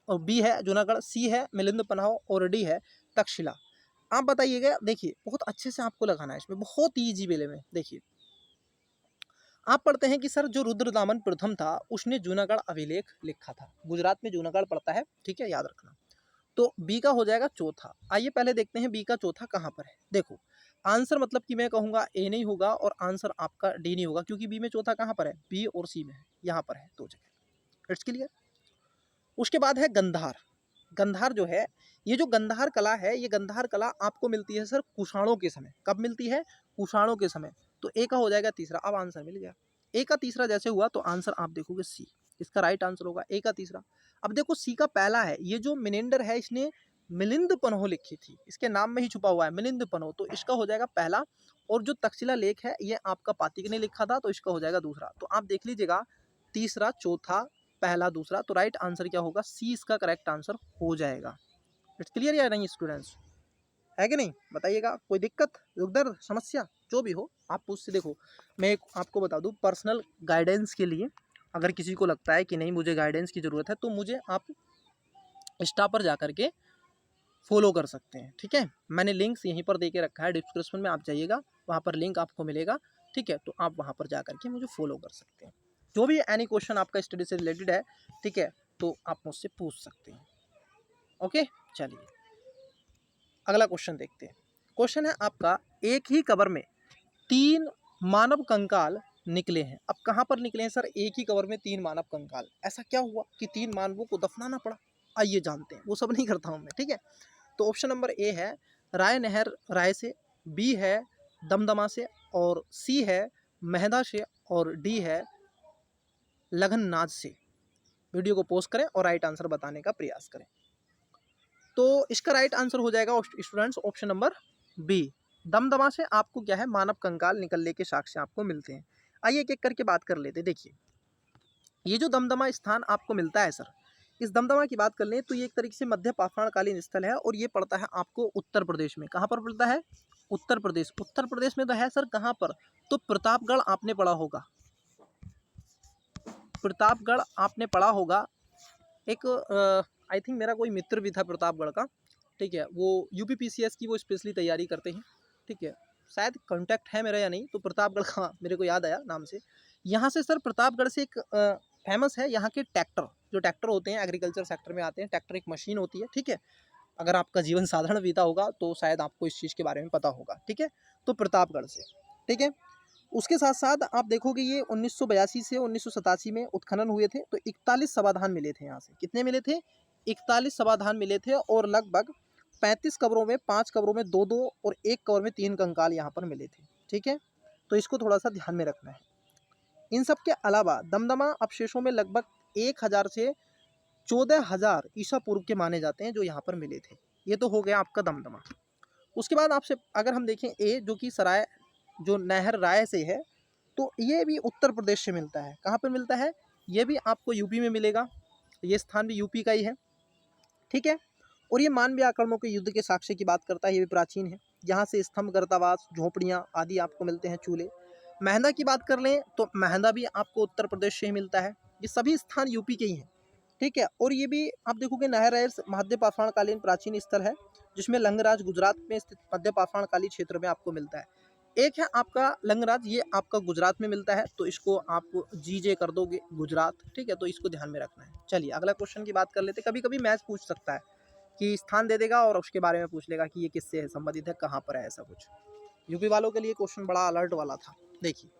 और बी है जूनागढ़, सी है मिलिंद पन्हाव और डी है तक्षशिला। आप बताइएगा। देखिए बहुत अच्छे से आपको लगाना है, इसमें बहुत ईजी वे में। देखिए आप पढ़ते हैं कि सर जो रुद्रदामन प्रथम था उसने जूनागढ़ अभिलेख लिखा था। गुजरात में जूनागढ़ पड़ता है, ठीक है, याद रखना। तो बी का हो जाएगा चौथा। आइए पहले देखते हैं बी का चौथा कहाँ पर है। देखो आंसर मतलब कि मैं कहूँगा ए नहीं होगा और आंसर आपका डी नहीं होगा, क्योंकि बी में चौथा कहाँ पर है, बी और सी में है, यहाँ पर है, दो जगह। It's clear. उसके बाद है गंधार। गंधार जो है, ये जो गंधार कला है, ये गंधार कला आपको मिलती है सर कुषाणों के समय। कब मिलती है, कुषाणों के समय। तो ए का हो जाएगा तीसरा। अब आंसर मिल गया। ए का तीसरा जैसे हुआ तो आंसर आप देखोगे सी, इसका राइट आंसर होगा ए का तीसरा। अब देखो सी का पहला है, ये जो मिनेंडर है इसने मिलिंद पन्हो लिखी थी, इसके नाम में ही छुपा हुआ है मिलिंद पन्हो, तो इसका हो जाएगा पहला। और जो तक्षशिला लेख है ये आपका पातिक ने लिखा था, तो इसका हो जाएगा दूसरा। तो आप देख लीजिएगा तीसरा, चौथा, पहला, दूसरा, तो राइट आंसर क्या होगा, सी इसका करेक्ट आंसर हो जाएगा। इट्स क्लियर या नहीं स्टूडेंट्स, है कि नहीं, बताइएगा। कोई दिक्कत, दुख दर्द, समस्या जो भी हो आप मुझसे, देखो मैं आपको बता दूं, पर्सनल गाइडेंस के लिए अगर किसी को लगता है कि नहीं मुझे गाइडेंस की ज़रूरत है तो मुझे आप इंस्टा पर जा कर के फॉलो कर सकते हैं, ठीक है। मैंने लिंक्स यहीं पर दे के रखा है डिस्क्रिप्शन में, आप जाइएगा वहाँ पर लिंक आपको मिलेगा, ठीक है। तो आप वहाँ पर जा कर के मुझे फॉलो कर सकते हैं। जो भी एनी क्वेश्चन आपका स्टडी से रिलेटेड है, ठीक है, तो आप मुझसे पूछ सकते हैं। ओके, चलिए अगला क्वेश्चन देखते हैं। क्वेश्चन है आपका, एक ही कबर में 3 मानव कंकाल निकले हैं। अब कहाँ पर निकले हैं सर, एक ही कबर में 3 मानव कंकाल, ऐसा क्या हुआ कि 3 मानवों को दफनाना पड़ा? आइए जानते हैं, वो सब नहीं करता हूँ मैं, ठीक है। तो ऑप्शन नंबर ए है राय नहर राय से, बी है दमदमा से, और सी है मेहदा से, और डी है लगननाथ से। वीडियो को पॉज करें और राइट आंसर बताने का प्रयास करें। तो इसका राइट आंसर हो जाएगा students option number B. Damdama से आपको क्या है, मानव कंकाल निकलने के साक्ष्य आपको मिलते हैं। आइए एक एक करके बात कर लेते हैं। देखिए ये जो दमदमा स्थान आपको मिलता है सर, इस दमदमा की बात कर लें तो ये एक तरीके से मध्य पाषाणकालीन स्थल है, और ये पड़ता है आपको उत्तर प्रदेश में। कहाँ पर पड़ता है, उत्तर प्रदेश। उत्तर प्रदेश में तो है सर, कहाँ पर, तो प्रतापगढ़ आपने पढ़ा होगा, प्रतापगढ़ आपने पढ़ा होगा। एक आई थिंक मेरा कोई मित्र भी था प्रतापगढ़ का, ठीक है, वो यूपीपीसीएस की वो स्पेशली तैयारी करते हैं, ठीक है, शायद कांटेक्ट है मेरा या नहीं, तो प्रतापगढ़ का मेरे को याद आया नाम से। यहाँ से सर प्रतापगढ़ से एक फेमस है यहाँ के ट्रैक्टर, जो ट्रैक्टर होते हैं एग्रीकल्चर सेक्टर में आते हैं। ट्रैक्टर एक मशीन होती है, ठीक है। अगर आपका जीवन साधारण बीता होगा तो शायद आपको इस चीज़ के बारे में पता होगा, ठीक है। तो प्रतापगढ़ से, ठीक है। उसके साथ साथ आप देखोगे ये 1982 से 1987 में उत्खनन हुए थे, तो 41 समाधान मिले थे। यहाँ से कितने मिले थे, 41 समाधान मिले थे, और लगभग 35 कब्रों में, 5 कब्रों में 2-2 और 1 कब्र में 3 कंकाल यहाँ पर मिले थे, ठीक है। तो इसको थोड़ा सा ध्यान में रखना है। इन सब के अलावा दमदमा अवशेषों में लगभग 1000 से 14,000 ईसा पूर्व के माने जाते हैं जो यहाँ पर मिले थे। ये तो हो गया आपका दमदमा। उसके बाद आपसे अगर हम देखें ए, जो कि सराय जो नहर राय से है, तो ये भी उत्तर प्रदेश से मिलता है। कहाँ पर मिलता है, ये भी आपको यूपी में मिलेगा, ये स्थान भी यूपी का ही है, ठीक है। और ये मानवीय आक्रमणों के युद्ध के साक्ष्य की बात करता है, ये भी प्राचीन है। यहाँ से स्तंभ, गर्तावास, झोपड़ियाँ आदि आपको मिलते हैं, चूल्हे। मेहंदा की बात कर लें तो मेहंदा भी आपको उत्तर प्रदेश से ही मिलता है। ये सभी स्थान यूपी के ही हैं, ठीक है। और ये भी आप देखोगे नहर राय मध्य पाषाणकालीन प्राचीन स्थल है, जिसमें लंगराज गुजरात में स्थित मध्य पाषाणकालीन क्षेत्र में आपको मिलता है। एक है आपका लंगराज, ये आपका गुजरात में मिलता है, तो इसको आप जीजे कर दोगे गुजरात, ठीक है। तो इसको ध्यान में रखना है। चलिए अगला क्वेश्चन की बात कर लेते। कभी कभी मैच पूछ सकता है कि स्थान दे देगा और उसके बारे में पूछ लेगा कि ये किससे संबंधित है, कहाँ पर है, ऐसा कुछ। यूपी वालों के लिए क्वेश्चन बड़ा अलर्ट वाला था। देखिए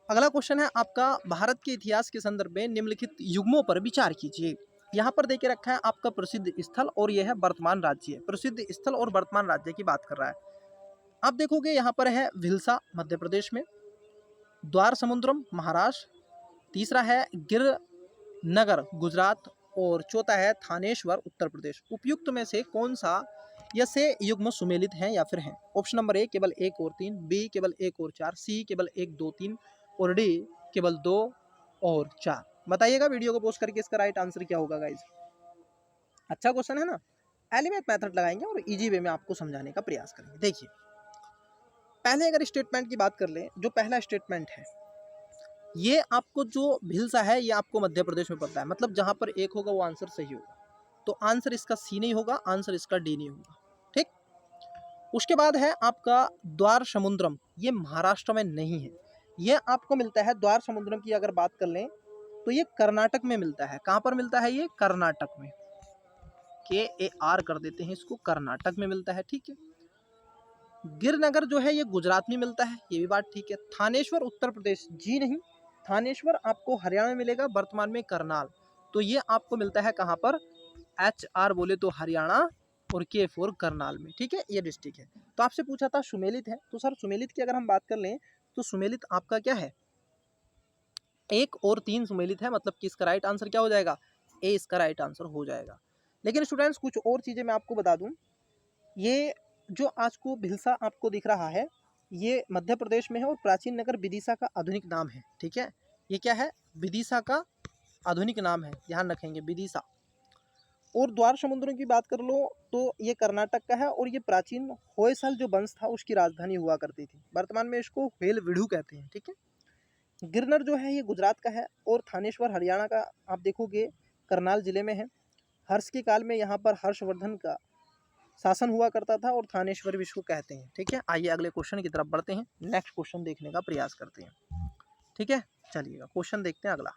अगला क्वेश्चन है आपका, भारत के इतिहास के संदर्भ में निम्नलिखित युग्मों पर विचार कीजिए। यहाँ पर देके रखा है आपका प्रसिद्ध स्थल और यह है वर्तमान राज्य। प्रसिद्ध स्थल और वर्तमान राज्य की बात कर रहा है। आप देखोगे यहाँ पर है भिलसा मध्य प्रदेश में, द्वार समुद्रम महाराष्ट्र, तीसरा है गिरनगर गुजरात, और चौथा है थानेश्वर उत्तर प्रदेश। उपयुक्त में से कौन सा या से युग्म सुमेलित हैं या फिर हैं? ऑप्शन नंबर ए केवल 1 और 3, बी केवल 1 और 4, सी केवल 1, 2, 3, और डी केवल 2 और 4। बताइएगा वीडियो को पोस्ट करके इसका राइट आंसर क्या होगा गाइज। अच्छा क्वेश्चन है ना। एलिमेंट मेथड लगाएंगे और इजी वे में आपको समझाने का प्रयास करेंगे। देखिए पहले अगर स्टेटमेंट की बात कर लें, जो पहला स्टेटमेंट है ये आपको जो भिलसा है ये आपको मध्य प्रदेश में पड़ता है, मतलब जहां पर एक होगा वो आंसर सही होगा। तो आंसर इसका सी नहीं होगा, आंसर इसका डी नहीं होगा, ठीक। उसके बाद है आपका द्वार समुद्रम, ये महाराष्ट्र में नहीं है, ये आपको मिलता है द्वार समुद्रम की अगर बात कर लें तो ये कर्नाटक में मिलता है। कहाँ पर मिलता है ये? कर्नाटक में। KAR कर देते हैं इसको, कर्नाटक में मिलता है, ठीक है। गिरनगर जो है ये गुजरात में मिलता है, ये भी बात ठीक है। थानेश्वर उत्तर प्रदेश, जी नहीं, थानेश्वर आपको हरियाणा में मिलेगा, वर्तमान में करनाल। तो ये आपको मिलता है कहाँ पर? HR बोले तो हरियाणा और K4 करनाल में, ठीक है, ये डिस्ट्रिक्ट है। तो आपसे पूछा था सुमेलित है, तो सर सुमेलित की अगर हम बात कर लें तो सुमेलित आपका क्या है? 1 और 3 सुमेलित है, मतलब कि इसका राइट आंसर क्या हो जाएगा? ए इसका राइट आंसर हो जाएगा। लेकिन स्टूडेंट्स कुछ और चीज़ें मैं आपको बता दूं, ये जो आज को भिलसा आपको दिख रहा है ये मध्य प्रदेश में है और प्राचीन नगर विदिशा का आधुनिक नाम है, ठीक है। ये क्या है? विदिशा का आधुनिक नाम है, ध्यान रखेंगे, विदिशा। और द्वार समुद्रों की बात कर लो तो ये कर्नाटक का है और ये प्राचीन होयसल जो वंश था उसकी राजधानी हुआ करती थी। वर्तमान में इसको हेलविडू कहते हैं, ठीक है। गिरनर जो है ये गुजरात का है और थानेश्वर हरियाणा का आप देखोगे करनाल जिले में है। हर्ष के काल में यहाँ पर हर्षवर्धन का शासन हुआ करता था और थानेश्वर भी इसको कहते हैं, ठीक है। आइए अगले क्वेश्चन की तरफ बढ़ते हैं, नेक्स्ट क्वेश्चन देखने का प्रयास करते हैं, ठीक है। चलिएगा क्वेश्चन देखते हैं अगला।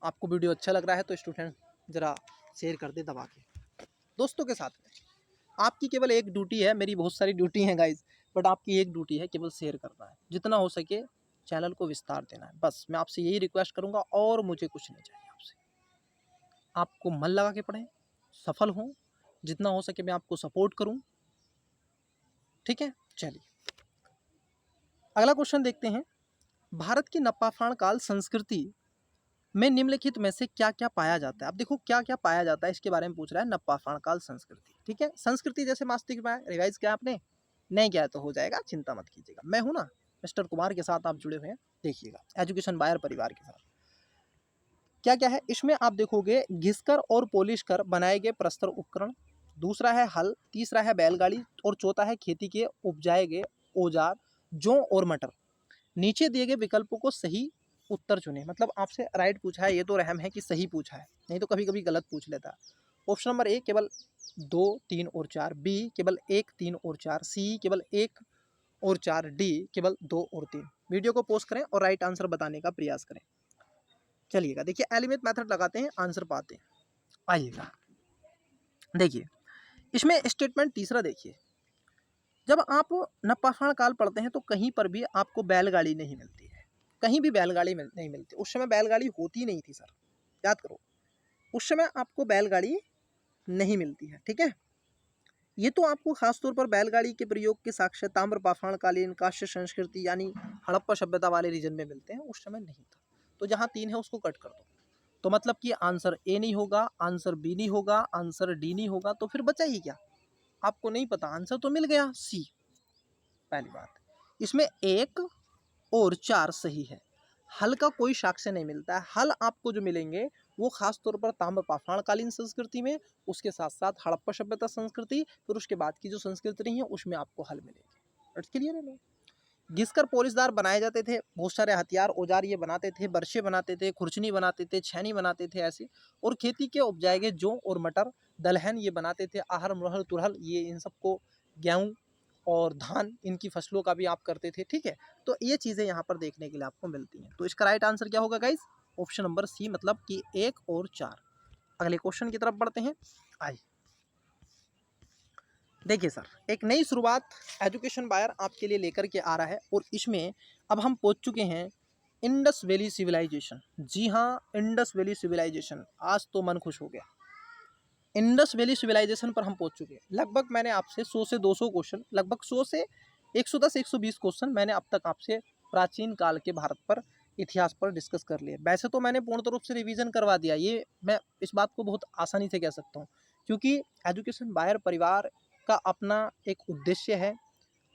आपको वीडियो अच्छा लग रहा है तो स्टूडेंट ज़रा शेयर कर दे दबा के दोस्तों के साथ में। आपकी केवल एक ड्यूटी है, मेरी बहुत सारी ड्यूटी हैं गाइज, बट आपकी एक ड्यूटी है केवल शेयर करना है, जितना हो सके चैनल को विस्तार देना है, बस मैं आपसे यही रिक्वेस्ट करूँगा और मुझे कुछ नहीं चाहिए आपसे। आपको मन लगा के पढ़ें, सफल हों, जितना हो सके मैं आपको सपोर्ट करूँ, ठीक है। चलिए अगला क्वेश्चन देखते हैं। भारत की नप्पाफाण काल संस्कृति में निम्नलिखित में से क्या क्या पाया जाता है? अब देखो क्या क्या पाया जाता है इसके बारे में पूछ रहा है, नप्पाफाण काल संस्कृति, ठीक है। संस्कृति जैसे मास्टर में रिवाइज किया आपने? नहीं किया तो हो जाएगा, चिंता मत कीजिएगा, मैं हूं ना, मिस्टर कुमार के साथ आप जुड़े हुए हैं, देखिएगा एजुकेशन बायर परिवार के साथ। क्या क्या है इसमें आप देखोगे, घिसकर और पॉलिश कर बनाए गए प्रस्तर उपकरण, दूसरा है हल, तीसरा है बैलगाड़ी और चौथा है खेती के उपजाए गए औजार, जौ और मटर। नीचे दिए गए विकल्पों को सही उत्तर चुने, मतलब आपसे राइट पूछा है, ये तो रहम है कि सही पूछा है, नहीं तो कभी कभी गलत पूछ लेता है। ऑप्शन नंबर ए केवल 2, 3 और 4, बी केवल 1, 3 और 4, सी केवल 1 और 4, डी केवल 2 और 3। वीडियो को पोस्ट करें और राइट आंसर बताने का प्रयास करें। चलिएगा देखिए एलिमेंट मेथड लगाते हैं, आंसर पाते हैं। आइएगा देखिए इसमें स्टेटमेंट तीसरा देखिए, जब आप नप्पाफाण काल पढ़ते हैं तो कहीं पर भी आपको बैलगाड़ी नहीं मिलती है, कहीं भी बैलगाड़ी नहीं मिलती। उस समय बैलगाड़ी होती नहीं थी सर, याद करो, उस समय आपको बैलगाड़ी नहीं मिलती है, ठीक है। ये तो आपको खासतौर पर बैलगाड़ी के प्रयोग के साक्ष्य ताम्र पाषाणकालीन कांस्य संस्कृति यानी हड़प्पा सभ्यता वाले रीजन में मिलते हैं, उस समय नहीं था। तो जहाँ 3 है उसको कट कर दो, तो मतलब कि आंसर ए नहीं होगा, आंसर बी नहीं होगा, आंसर डी नहीं होगा, तो फिर बचा ही क्या? आपको नहीं पता, आंसर तो मिल गया सी। पहली बात, इसमें 1 और 4 सही है। हल का कोई साक्ष्य नहीं मिलता है, हल आपको जो मिलेंगे वो खास तौर पर ताम्र पाषाणकालीन संस्कृति में, उसके साथ साथ हड़प्पा सभ्यता संस्कृति, फिर उसके बाद की जो संस्कृति रही है उसमें आपको हल मिलेंगे। क्लियर है ना? घिसकर पोलिसदार बनाए जाते थे, बहुत सारे हथियार औजार ये बनाते थे, बर्छे बनाते थे, खुरचनी बनाते थे, छैनी बनाते थे ऐसे, और खेती के उपजाए गए जौ और मटर दलहन ये बनाते थे, आहर मुरहल तुरहल ये इन सबको, गेहूँ और धान इनकी फसलों का भी आप करते थे, ठीक है। तो ये चीज़ें यहाँ पर देखने के लिए आपको मिलती हैं। तो इसका राइट आंसर क्या होगा गाइज? ऑप्शन नंबर सी, मतलब कि 1 और 4। अगले क्वेश्चन की तरफ बढ़ते हैं। आइए देखिए सर, एक नई शुरुआत एजुकेशन बायर आपके लिए लेकर के आ रहा है और इसमें अब हम पहुंच चुके हैं इंडस वैली सिविलाइजेशन। जी हाँ, इंडस वैली सिविलाइजेशन, आज तो मन खुश हो गया। इंडस वैली सिविलाइजेशन पर हम पहुंच चुके हैं। लगभग मैंने आपसे 100 से 200 क्वेश्चन, लगभग 100 से 110 120 क्वेश्चन मैंने अब तक आपसे प्राचीन काल के भारत पर, इतिहास पर डिस्कस कर लिए। वैसे तो मैंने पूर्ण रूप से रिवीजन करवा दिया, ये मैं इस बात को बहुत आसानी से कह सकता हूँ, क्योंकि एजुकेशन बायर परिवार का अपना एक उद्देश्य है,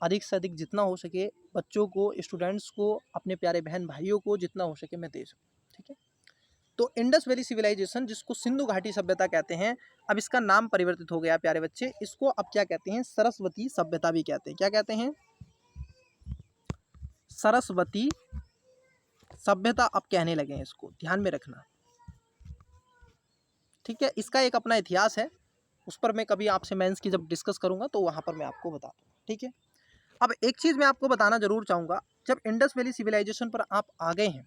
अधिक से अधिक जितना हो सके बच्चों को, स्टूडेंट्स को, अपने प्यारे बहन भाइयों को जितना हो सके मैं दे सकूँ, ठीक है। तो इंडस वैली सिविलाइजेशन, जिसको सिंधु घाटी सभ्यता कहते हैं, अब इसका नाम परिवर्तित हो गया प्यारे बच्चे, इसको अब क्या कहते हैं? सरस्वती सभ्यता भी कहते हैं। क्या कहते हैं? सरस्वती सभ्यता अब कहने लगे हैं इसको, ध्यान में रखना, ठीक है। इसका एक अपना इतिहास है, उस पर मैं कभी आपसे मेंस की जब डिस्कस करूंगा तो वहां पर मैं आपको बता दूंगा, ठीक है। अब एक चीज़ मैं आपको बताना जरूर चाहूँगा, जब इंडस वैली सिविलाइजेशन पर आप आ गए हैं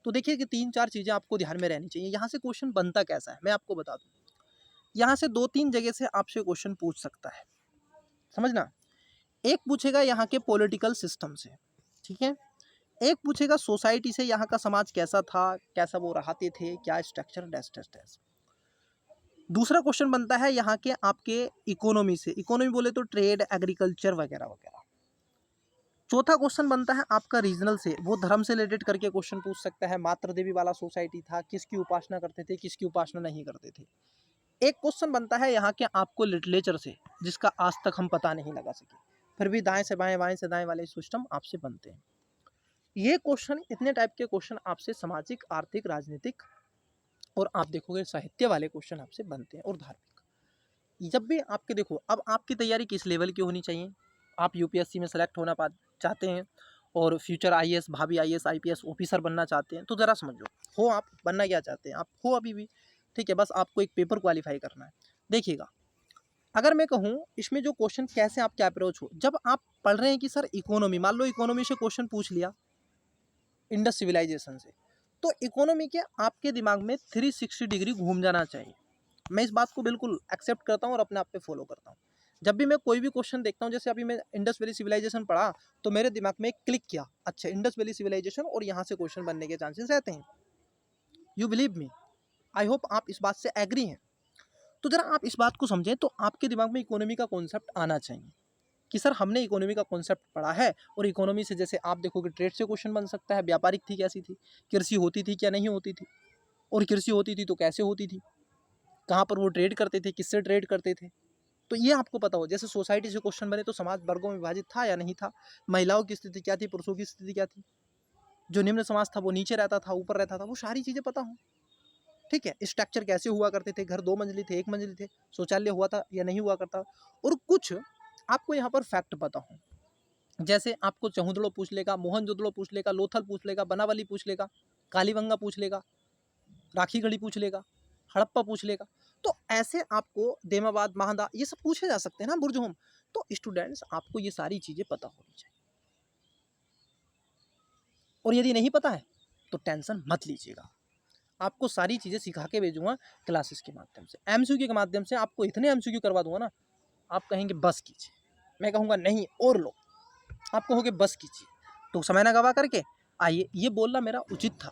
तो देखिए कि 3-4 चीज़ें आपको ध्यान में रहनी चाहिए। यहाँ से क्वेश्चन बनता कैसा है मैं आपको बता दूँ। यहाँ से 2-3 जगह से आपसे क्वेश्चन पूछ सकता है, समझना। एक पूछेगा यहाँ के पॉलिटिकल सिस्टम से, ठीक है। एक पूछेगा सोसाइटी से, यहाँ का समाज कैसा था, कैसा वो रहते थे, क्या स्ट्रक्चर, डैश डैश डैश। दूसरा क्वेश्चन बनता है यहाँ के आपके इकोनॉमी से, इकोनॉमी बोले तो ट्रेड, एग्रीकल्चर वगैरह वगैरह। चौथा क्वेश्चन बनता है आपका रीजनल से, वो धर्म से रिलेटेड करके क्वेश्चन पूछ सकता है, मात्र देवी वाला सोसाइटी था, किसकी उपासना करते थे, किसकी उपासना नहीं करते थे। एक क्वेश्चन बनता है यहाँ के आपको लिटरेचर से, जिसका आज तक हम पता नहीं लगा सके, फिर भी दाएं से बाएं, बाएं से दाएं वाले सिस्टम आपसे बनते हैं। ये क्वेश्चन, इतने टाइप के क्वेश्चन आपसे सामाजिक, आर्थिक, राजनीतिक और आप देखोगे साहित्य वाले क्वेश्चन आपसे बनते हैं, और धार्मिक। जब भी आपके देखो, अब आपकी तैयारी किस लेवल की होनी चाहिए। आप यूपीएससी में सेलेक्ट होना चाहते हैं और फ्यूचर आईएएस, भावी आईएएस आईपीएस ऑफिसर बनना चाहते हैं, तो ज़रा समझो, हो आप बनना क्या चाहते हैं, आप हो अभी भी, ठीक है। बस आपको एक पेपर क्वालिफाई करना है। देखिएगा, अगर मैं कहूँ इसमें जो क्वेश्चन कैसे आपके अप्रोच हो, जब आप पढ़ रहे हैं कि सर इकोनॉमी, मान लो इकोनॉमी से क्वेश्चन पूछ लिया इंडस सिविलाइजेशन से, तो इकोनॉमी के आपके दिमाग में 360 डिग्री घूम जाना चाहिए। मैं इस बात को बिल्कुल एक्सेप्ट करता हूँ और अपने आप पे फॉलो करता हूँ। जब भी मैं कोई भी क्वेश्चन देखता हूँ, जैसे अभी मैं इंडस वैली सिविलाइजेशन पढ़ा, तो मेरे दिमाग में क्लिक किया, अच्छा इंडस वैली सिविलाइजेशन, और यहाँ से क्वेश्चन बनने के चांसेस रहते हैं। You believe me, I hope आप इस बात से एग्री हैं। तो जरा आप इस बात को समझें, तो आपके दिमाग में इकोनॉमी का कॉन्सेप्ट आना चाहिए कि सर हमने इकोनॉमी का कॉन्सेप्ट पढ़ा है, और इकोनॉमी से जैसे आप देखोगे ट्रेड से क्वेश्चन बन सकता है, व्यापारिक थी कैसी थी, कृषि होती थी क्या नहीं होती थी, और कृषि होती थी तो कैसे होती थी, कहाँ पर वो ट्रेड करते थे, किससे ट्रेड करते थे, तो ये आपको पता हो। जैसे सोसाइटी से क्वेश्चन बने तो समाज वर्गों में विभाजित था या नहीं था, महिलाओं की स्थिति क्या थी, पुरुषों की स्थिति क्या थी, जो निम्न समाज था वो नीचे रहता था, ऊपर रहता था, वो सारी चीज़ें पता हो, ठीक है। स्ट्रक्चर कैसे हुआ करते थे, घर 2 मंजिली थे, 1 मंजिली थे, शौचालय हुआ था या नहीं हुआ करता, और कुछ आपको यहाँ पर फैक्ट पता हो। जैसे आपको चहुंदड़ो पूछ लेगा, मोहनजोदड़ो पूछ लेगा, लोथल पूछ लेगा, बनावली पूछ लेगा, कालीबंगा पूछ लेगा, राखी गढ़ी पूछ लेगा, हड़प्पा पूछ लेगा। तो ऐसे आपको देमाबाद, महादा, ये सब पूछे जा सकते हैं ना, बुरजहोम। तो स्टूडेंट्स आपको ये सारी चीज़ें पता होनी चाहिए, और यदि नहीं पता है तो टेंशन मत लीजिएगा, आपको सारी चीज़ें सिखा के भेजूंगा क्लासेस के माध्यम से, एमसीक्यू के माध्यम से। आपको इतने एमसीक्यू करवा दूंगा ना, आप कहेंगे बस कीजिए, मैं कहूँगा नहीं और लो, आप कहोगे बस कीजिए। तो समय ना गवा करके आइए, ये बोलना मेरा उचित था,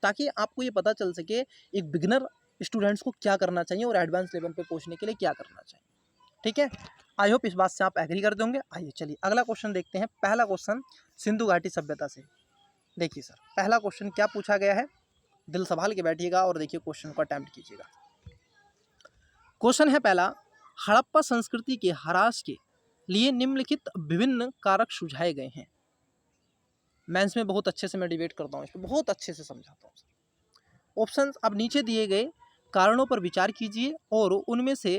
ताकि आपको ये पता चल सके एक बिगिनर स्टूडेंट्स को क्या करना चाहिए और एडवांस लेवल पे पहुंचने के लिए क्या करना चाहिए, ठीक है। आई होप इस बात से आप एग्री कर दोगे। आइए चलिए अगला क्वेश्चन देखते हैं। पहला क्वेश्चन सिंधु घाटी सभ्यता से। देखिए सर, पहला क्वेश्चन क्या पूछा गया है, दिल संभाल के बैठिएगा और देखिए क्वेश्चन को अटेम्प्ट कीजिएगा। क्वेश्चन है पहला, हड़प्पा संस्कृति के ह्रास के लिए निम्नलिखित विभिन्न कारक सुझाए गए हैं। मेंस में बहुत अच्छे से मैं डिबेट करता हूँ, इसको बहुत अच्छे से समझाता हूँ। ऑप्शन अब नीचे दिए गए कारणों पर विचार कीजिए और उनमें से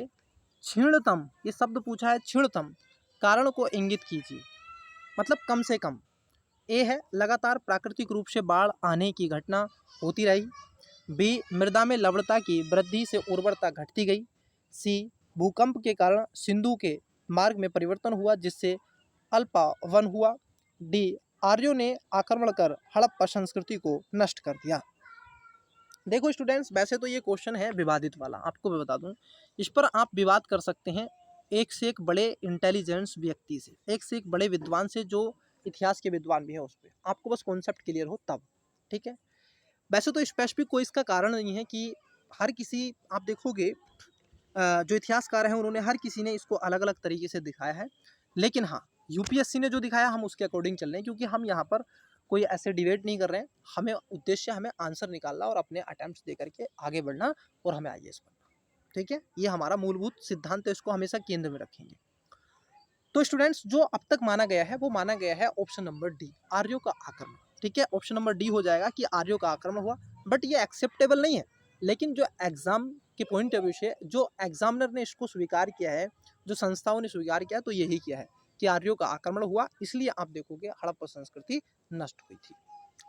क्षीणतम, ये शब्द पूछा है क्षीणतम कारण को इंगित कीजिए, मतलब कम से कम। ए है लगातार प्राकृतिक रूप से बाढ़ आने की घटना होती रही। बी मृदा में लवणता की वृद्धि से उर्वरता घटती गई। सी भूकंप के कारण सिंधु के मार्ग में परिवर्तन हुआ जिससे अल्पावन हुआ। डी आर्यों ने आक्रमण कर हड़प्पा संस्कृति को नष्ट कर दिया। देखो स्टूडेंट्स, वैसे तो ये क्वेश्चन है विवादित वाला, आपको मैं बता दूं, इस पर आप विवाद कर सकते हैं एक से एक बड़े इंटेलिजेंस व्यक्ति से, एक से एक बड़े विद्वान से, जो इतिहास के विद्वान भी है उस पर। आपको बस कॉन्सेप्ट क्लियर हो तब, ठीक है। वैसे तो स्पेसिफिक कोई इसका कारण नहीं है कि हर किसी, आप देखोगे जो इतिहासकार हैं उन्होंने, हर किसी ने इसको अलग अलग तरीके से दिखाया है, लेकिन हाँ यूपीएससी ने जो दिखाया हम उसके अकॉर्डिंग चल रहे हैं, क्योंकि हम यहाँ पर कोई ऐसे डिबेट नहीं कर रहे हैं। हमें उद्देश्य, हमें आंसर निकालना और अपने अटेम्प्ट्स दे करके आगे बढ़ना और हमें आईएएस बनना, ठीक है। ये हमारा मूलभूत सिद्धांत है, इसको हमेशा केंद्र में रखेंगे। तो स्टूडेंट्स, जो अब तक माना गया है वो माना गया है ऑप्शन नंबर डी, आर्यों का आक्रमण, ठीक है। ऑप्शन नंबर डी हो जाएगा कि आर्यों का आक्रमण हुआ, बट ये एक्सेप्टेबल नहीं है। लेकिन जो एग्जाम के पॉइंट ऑफ व्यू से, जो एग्जामिनर ने इसको स्वीकार किया है, जो संस्थाओं ने स्वीकार किया है, तो यही किया है कि आर्यों का आक्रमण हुआ, इसलिए आप देखोगे हड़प्पा संस्कृति नष्ट हुई थी।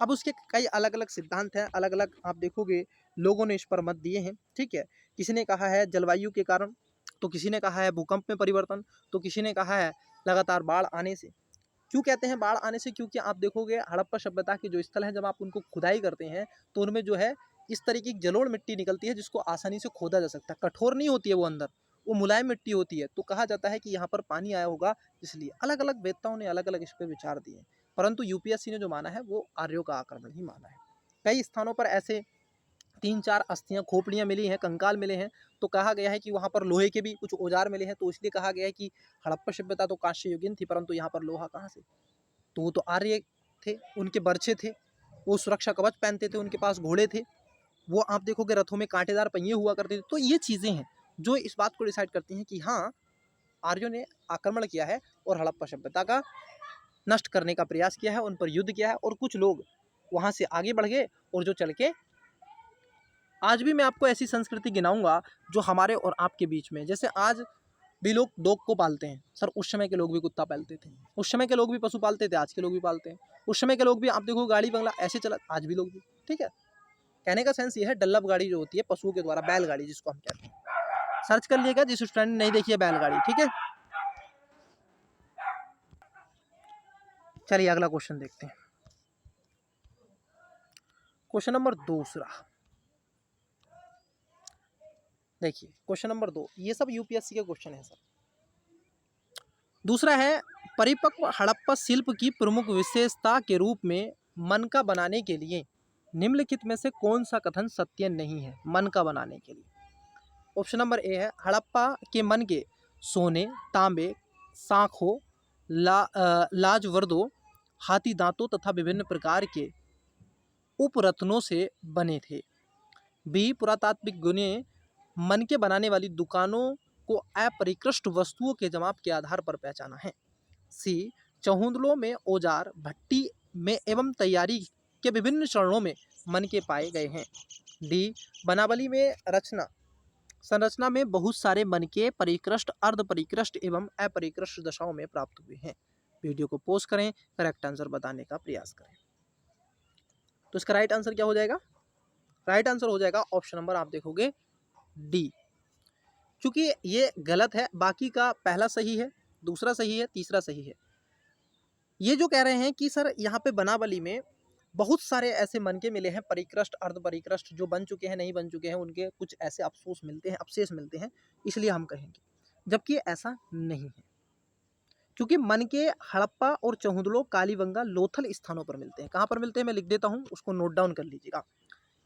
अब उसके कई अलग अलग सिद्धांत हैं, अलग अलग आप देखोगे लोगों ने इस पर मत दिए हैं, ठीक है। किसी ने कहा है जलवायु के कारण, तो किसी ने कहा है भूकंप में परिवर्तन, तो किसी ने कहा है लगातार बाढ़ आने से। क्यों कहते हैं बाढ़ आने से? क्योंकि आप देखोगे हड़प्पा सभ्यता के जो स्थल हैं, जब आप उनको खुदाई करते हैं तो उनमें जो है इस तरीके की जलोढ़ मिट्टी निकलती है जिसको आसानी से खोदा जा सकता है। कठोर नहीं होती है वो अंदर, वो मुलायम मिट्टी होती है। तो कहा जाता है कि यहाँ पर पानी आया होगा इसलिए। अलग अलग वेदताओं ने अलग अलग इस पर विचार दिए, परंतु यूपीएससी ने जो माना है वो आर्यों का आक्रमण ही माना है। कई स्थानों पर ऐसे 3-4 अस्थियां, खोपड़ियां मिली हैं, कंकाल मिले हैं, तो कहा गया है कि वहाँ पर लोहे के भी कुछ औजार मिले हैं, तो इसलिए कहा गया है कि हड़प्पा सभ्यता तो कांस्य युगीन थी, परंतु यहाँ पर लोहा कहाँ से? तो वो तो आर्य थे, उनके बर्छे थे, वो सुरक्षा कवच पहनते थे, उनके पास घोड़े थे, वो आप देखोगे रथों में कांटेदार पहिए हुआ करते थे। तो ये चीज़ें हैं जो इस बात को डिसाइड करती हैं कि हाँ, आर्यों ने आक्रमण किया है और हड़प्पा सभ्यता का नष्ट करने का प्रयास किया है, उन पर युद्ध किया है, और कुछ लोग वहाँ से आगे बढ़ गए और जो चल के आज भी मैं आपको ऐसी संस्कृति गिनाऊंगा जो हमारे और आपके बीच में, जैसे आज भी लोग डॉग को पालते हैं। सर उस समय के लोग भी कुत्ता पालते थे, उस समय के लोग भी पशु पालते थे, आज के लोग भी पालते हैं। उस समय के लोग भी आप देखो गाड़ी बंगला ऐसे चला, आज भी लोग भी। ठीक है, कहने का सेंस ये है, डल्लब गाड़ी जो होती है पशुओं के द्वारा, बैलगाड़ी जिसको हम कहते हैं। सर्च कर लिएगा जिस स्टूडेंट ने नहीं देखी है बैलगाड़ी। ठीक है, चलिए अगला क्वेश्चन देखते हैं। क्वेश्चन नंबर दूसरा देखिए, क्वेश्चन नंबर 2, ये सब यूपीएससी के क्वेश्चन है सर। दूसरा है, परिपक्व हड़प्पा शिल्प की प्रमुख विशेषता के रूप में मनका बनाने के लिए निम्नलिखित में से कौन सा कथन सत्य नहीं है? मनका बनाने के लिए ऑप्शन नंबर ए है, हड़प्पा के मन के सोने, तांबे, सांखों, लाजवर्दों, हाथी दांतों तथा विभिन्न प्रकार के उपरत्नों से बने थे। बी, पुरातात्विक गुणे मन के बनाने वाली दुकानों को अपरिष्कृत वस्तुओं के जमाव के आधार पर पहचाना है। सी, चहुंदलों में औजार, भट्टी में एवं तैयारी के विभिन्न चरणों में मन के पाए गए हैं। डी, बनावली में संरचना में बहुत सारे मन के परिष्कृत, अर्ध परिष्कृत एवं अपरिष्कृत दशाओं में प्राप्त हुए हैं। वीडियो को पॉज करें, करेक्ट आंसर बताने का प्रयास करें। तो इसका राइट आंसर क्या हो जाएगा? राइट आंसर हो जाएगा ऑप्शन नंबर, आप देखोगे डी, क्योंकि ये गलत है। बाकी का पहला सही है, दूसरा सही है, तीसरा सही है। ये जो कह रहे हैं कि सर यहाँ पे बनावली में बहुत सारे ऐसे मन के मिले हैं, परिष्कृत, अर्ध परिष्कृत, जो बन चुके हैं, नहीं बन चुके हैं, उनके कुछ ऐसे अफसोस मिलते हैं, अवशेष मिलते हैं, इसलिए हम कहेंगे, जबकि ऐसा नहीं है। क्योंकि मन के हड़प्पा और चहुंदलो, कालीबंगा, लोथल स्थानों पर मिलते हैं। कहाँ पर मिलते हैं मैं लिख देता हूँ, उसको नोट डाउन कर लीजिएगा।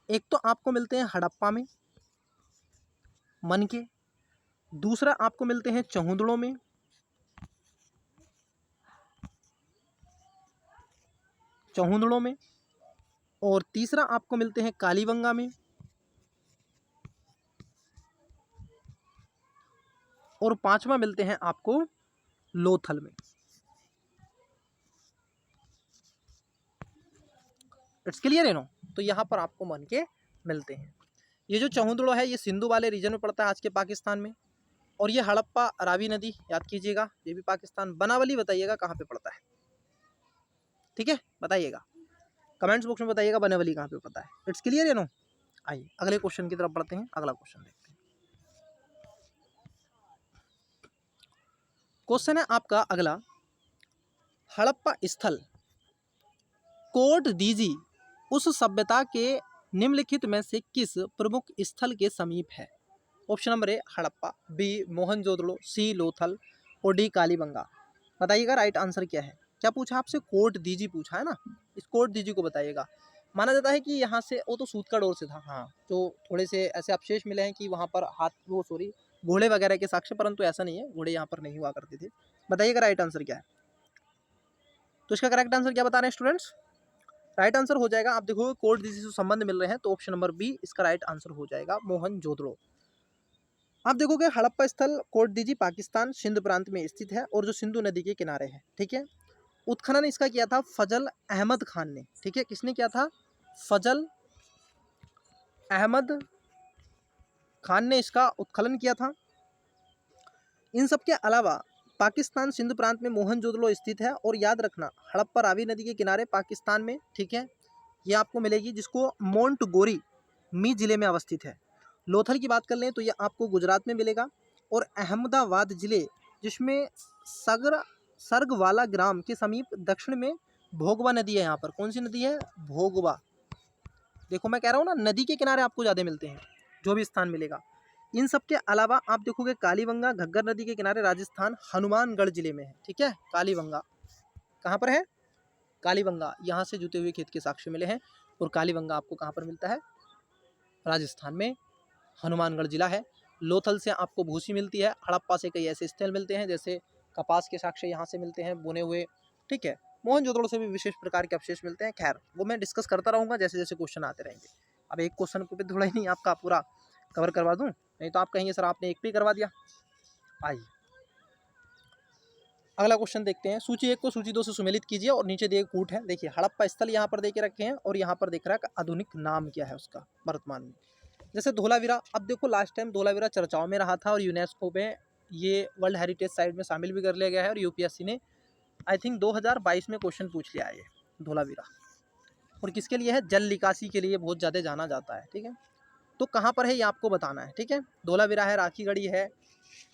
एक तो आपको मिलते हैं हड़प्पा में मन के, दूसरा आपको मिलते हैं चहुंदड़ों में, और तीसरा आपको मिलते हैं कालीबंगा में, और पांचवा मिलते हैं आपको लोथल में। इट्स क्लियर है नो? तो यहाँ पर आपको मन के मिलते हैं। ये जो चहुंदड़ो है ये सिंधु वाले रीजन में पड़ता है आज के पाकिस्तान में, और ये हड़प्पा रावी नदी याद कीजिएगा, ये भी पाकिस्तान। बनावली बताइएगा कहाँ पे पड़ता है, ठीक है, बताइएगा कमेंट्स बॉक्स में, बताइएगा बनावली कहाँ पे पड़ता है। इट्स क्लियर है नो? आइए अगले क्वेश्चन की तरफ बढ़ते हैं, अगला क्वेश्चन देखते हैं। क्वेश्चन है आपका अगला, हड़प्पा स्थल कोट दीजी उस सभ्यता के निम्नलिखित में से किस प्रमुख स्थल के समीप है? Option number A Harappa, B Mohenjo daro, C Lothal, और डी कालीबंगा। बताइएगा राइट आंसर क्या है। क्या पूछा आपसे? कोट दीजी पूछा है ना, इस कोट दीजी को बताइएगा। माना जाता है कि यहाँ से, वो तो सूतकाडोर से था, हाँ, तो थोड़े से ऐसे अवशेष मिले हैं कि वहाँ पर घोड़े वगैरह के साक्ष्य, परंतु ऐसा नहीं है, घोड़े यहाँ पर नहीं हुआ करते थे। बताइएगा राइट आंसर क्या है। तो इसका करेक्ट आंसर क्या बता रहे हैं स्टूडेंट्स? राइट आंसर हो जाएगा, आप देखोगे कोट दीजी से संबंध मिल रहे हैं, तो ऑप्शन नंबर बी इसका राइट आंसर हो जाएगा, मोहनजोदड़ो। आप देखोगे हड़प्पा स्थल कोट दीजी पाकिस्तान सिंध प्रांत में स्थित है, और जो सिंधु नदी के किनारे है। ठीक है, उत्खनन इसका किया था फजल अहमद खान ने। ठीक है, किसने किया था? फजल अहमद खान ने इसका उत्खनन किया था। इन सब के अलावा पाकिस्तान सिंध प्रांत में मोहनजोदड़ो स्थित है, और याद रखना हड़प्पा रावी नदी के किनारे पाकिस्तान में, ठीक है, ये आपको मिलेगी, जिसको मोंटगोरी मी जिले में अवस्थित है। लोथल की बात कर लें तो ये आपको गुजरात में मिलेगा, और अहमदाबाद जिले जिसमें सर्गवाला ग्राम के समीप दक्षिण में भोगवा नदी है। यहाँ पर कौन सी नदी है? भोगवा। देखो मैं कह रहा हूँ ना, नदी के किनारे आपको ज़्यादा मिलते हैं जो भी स्थान मिलेगा। इन सब के अलावा आप देखोगे कालीबंगा घग्गर नदी के किनारे राजस्थान हनुमानगढ़ जिले में है। ठीक है, कालीबंगा कहाँ पर है? कालीबंगा, यहाँ से जुते हुए खेत के साक्ष्य मिले हैं। और कालीबंगा आपको कहाँ पर मिलता है? राजस्थान में, हनुमानगढ़ जिला है। लोथल से आपको भूसी मिलती है। हड़प्पा से कई ऐसे स्थल मिलते हैं जैसे कपास के साक्ष्य यहाँ से मिलते हैं बुने हुए। ठीक है, मोहनजोदड़ो से भी विशेष प्रकार के अवशेष मिलते हैं। खैर वो मैं डिस्कस करता रहूँगा जैसे जैसे क्वेश्चन आते रहेंगे। अब एक क्वेश्चन को भी थोड़ा ही नहीं आपका पूरा कवर करवा दूँ, नहीं तो आप कहेंगे सर आपने एक भी करवा दिया। आइए अगला क्वेश्चन देखते हैं। सूची 1 को सूची 2 से सुमेलित कीजिए और नीचे दिए कूट है। देखिए हड़प्पा स्थल यहाँ पर दे के रखे हैं और यहाँ पर दिख रहा है आधुनिक नाम क्या है उसका वर्तमान में। जैसे धोलावीरा, अब देखो लास्ट टाइम धोलावीरा चर्चाओं में रहा था और यूनेस्को में ये वर्ल्ड हेरिटेज साइट में शामिल भी कर लिया गया है। और यूपीएससी ने आई थिंक 2022 में क्वेश्चन पूछ लिया है ये धोलावीरा। और किसके लिए है? जल निकासी के लिए बहुत ज़्यादा जाना जाता है। ठीक है, तो कहाँ पर है ये आपको बताना है। ठीक है, धोलावीरा है, राखीगढ़ी है,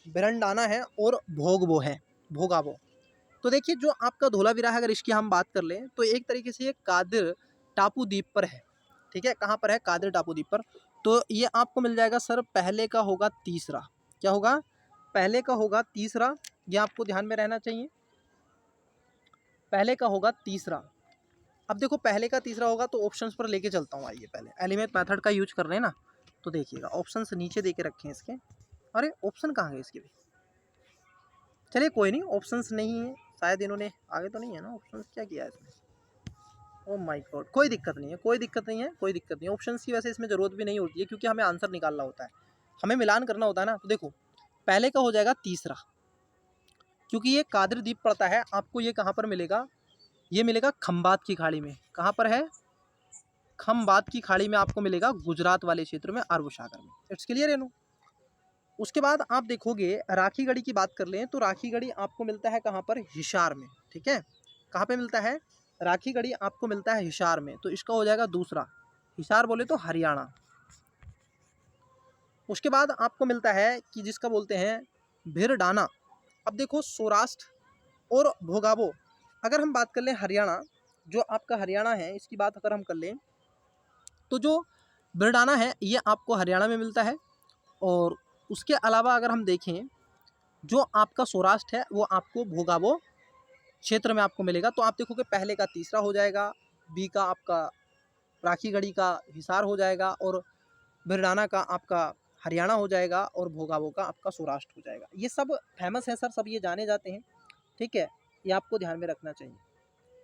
बिरंडाना है और भोगबो है, भोगाबो। तो देखिए जो आपका धोलावीरा है, अगर इसकी हम बात कर लें तो एक तरीके से ये कादिर टापू द्वीप पर है। ठीक है, कहाँ पर है? कादिर टापू द्वीप पर। तो ये आपको मिल जाएगा सर, पहले का होगा तीसरा। क्या होगा? पहले का होगा तीसरा, ये आपको ध्यान में रहना चाहिए। पहले का होगा तीसरा। अब देखो पहले का तीसरा होगा तो ऑप्शंस पर लेके चलता हूँ। आइए पहले एलिमेंट मेथड का यूज कर रहे हैं ना, तो देखिएगा ऑप्शंस नीचे दे के रखे हैं इसके। अरे ऑप्शन कहाँ गए इसके भी? चलिए कोई नहीं, ऑप्शंस नहीं है शायद, इन्होंने आगे तो नहीं है ना ऑप्शंस, क्या किया है इसमें? ओह माय गॉड, कोई दिक्कत नहीं है, कोई दिक्कत नहीं है, कोई दिक्कत नहीं है। ऑप्शंस की वैसे इसमें ज़रूरत भी नहीं होती है क्योंकि हमें आंसर निकालना होता है, हमें मिलान करना होता है ना। तो देखो पहले का हो जाएगा तीसरा, क्योंकि ये कादिर द्वीप पड़ता है। आपको ये कहाँ पर मिलेगा? ये मिलेगा खंबात की खाड़ी में। कहाँ पर है? खंबात की खाड़ी में आपको मिलेगा, गुजरात वाले क्षेत्र में, अरब सागर में। इट्स क्लियर है नो? उसके बाद आप देखोगे राखीगढ़ी की बात कर लें तो राखीगढ़ी आपको मिलता है कहाँ पर? हिसार में। ठीक है, कहाँ पे मिलता है? राखीगढ़ी आपको मिलता है हिसार में, तो इसका हो जाएगा दूसरा। हिसार बोले तो हरियाणा। उसके बाद आपको मिलता है कि जिसका बोलते हैं भिरडाना। अब देखो सौराष्ट्र और भोगाबो, अगर हम बात कर लें हरियाणा, जो आपका हरियाणा है इसकी बात अगर हम कर लें तो जो भिरडाना है ये आपको हरियाणा में मिलता है। और उसके अलावा अगर हम देखें जो आपका सौराष्ट्र है वो आपको भोगाबो क्षेत्र में आपको मिलेगा। तो आप देखोगे पहले का तीसरा हो जाएगा, बी का आपका राखीगढ़ी का हिसार हो जाएगा, और भिरडाना का आपका हरियाणा हो जाएगा, और भोगाबो का आपका सौराष्ट्र हो जाएगा। ये सब फेमस है सर, सब ये जाने जाते हैं। ठीक है, ये आपको ध्यान में रखना चाहिए।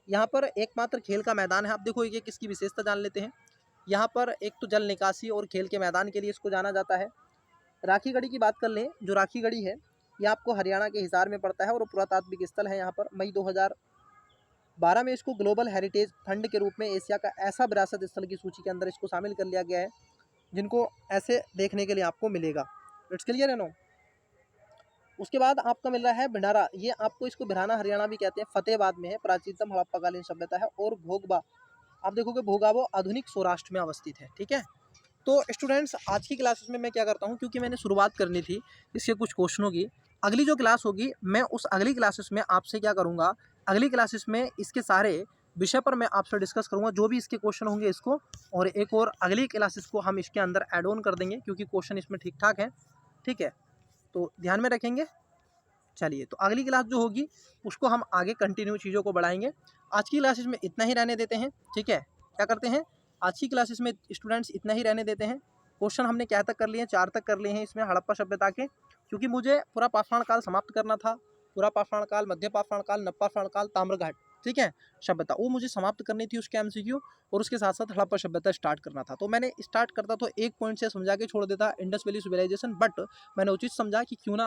यहाँ पर एकमात्र खेल का मैदान है। आप देखो ये किसकी विशेषता जान लेते हैं। यहाँ पर एक तो जल निकासी और खेल के मैदान के लिए इसको जाना जाता है। राखीगढ़ी की बात कर लें, जो राखीगढ़ी है ये आपको हरियाणा के हिसार में पड़ता है और पुरातात्विक स्थल है। यहाँ पर मई 2012 में इसको ग्लोबल हेरिटेज फंड के रूप में एशिया का ऐसा विरासत स्थल की सूची के अंदर इसको शामिल कर लिया गया है जिनको ऐसे देखने के लिए आपको मिलेगा। इट्स क्लियर है नो? उसके बाद आपका मिल रहा है भंडारा, ये आपको इसको बिराना हरियाणा भी कहते हैं, फतेहाबाद में है, प्राचीनतम हड़प्पाकालीन सभ्यता है। और भोगबा, आप देखोगे भोगाबो आधुनिक सौराष्ट्र में अवस्थित है। ठीक है, तो स्टूडेंट्स आज की क्लासेस में मैं क्या करता हूँ, क्योंकि मैंने शुरुआत करनी थी इसके कुछ क्वेश्चनों की, अगली जो क्लास होगी मैं उस अगली क्लासेस में आपसे क्या करूँगा, अगली क्लासेस में इसके सारे विषय पर मैं आपसे डिस्कस करूँगा, जो भी इसके क्वेश्चन होंगे इसको, और एक और अगली क्लासेस को हम इसके अंदर ऐड ऑन कर देंगे क्योंकि क्वेश्चन इसमें ठीक ठाक है। ठीक है, तो ध्यान में रखेंगे। चलिए, तो अगली क्लास जो होगी उसको हम आगे कंटिन्यू चीज़ों को बढ़ाएंगे। आज की क्लासेस में इतना ही रहने देते हैं। ठीक है, क्या करते हैं आज की क्लासेस में स्टूडेंट्स, इतना ही रहने देते हैं। क्वेश्चन हमने क्या तक कर लिए हैं? 4 तक कर लिए हैं इसमें हड़प्पा सभ्यता के, क्योंकि मुझे पूरा पाषाण काल समाप्त करना था। पूरा पाषाण काल, मध्य पाषाण काल, नवपाषाण काल, ताम्रघाट, ठीक है, सभ्यता वो मुझे समाप्त करनी थी उसके एमसीक्यू, और उसके साथ साथ हड़प्पा सभ्यता स्टार्ट करना था। तो मैंने स्टार्ट करता तो एक पॉइंट से समझा के छोड़ देता इंडस वैली सिविलाइजेशन, बट मैंने उचित समझा कि क्यों ना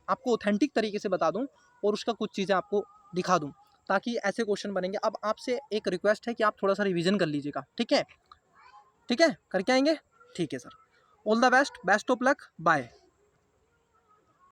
आपको ऑथेंटिक तरीके से बता दूं और उसका कुछ चीज़ें आपको दिखा दूं, ताकि ऐसे क्वेश्चन बनेंगे। अब आपसे एक रिक्वेस्ट है कि आप थोड़ा सा रिवीजन कर लीजिएगा। ठीक है, ठीक है, करके आएंगे। ठीक है sir, all the best, best of luck, bye.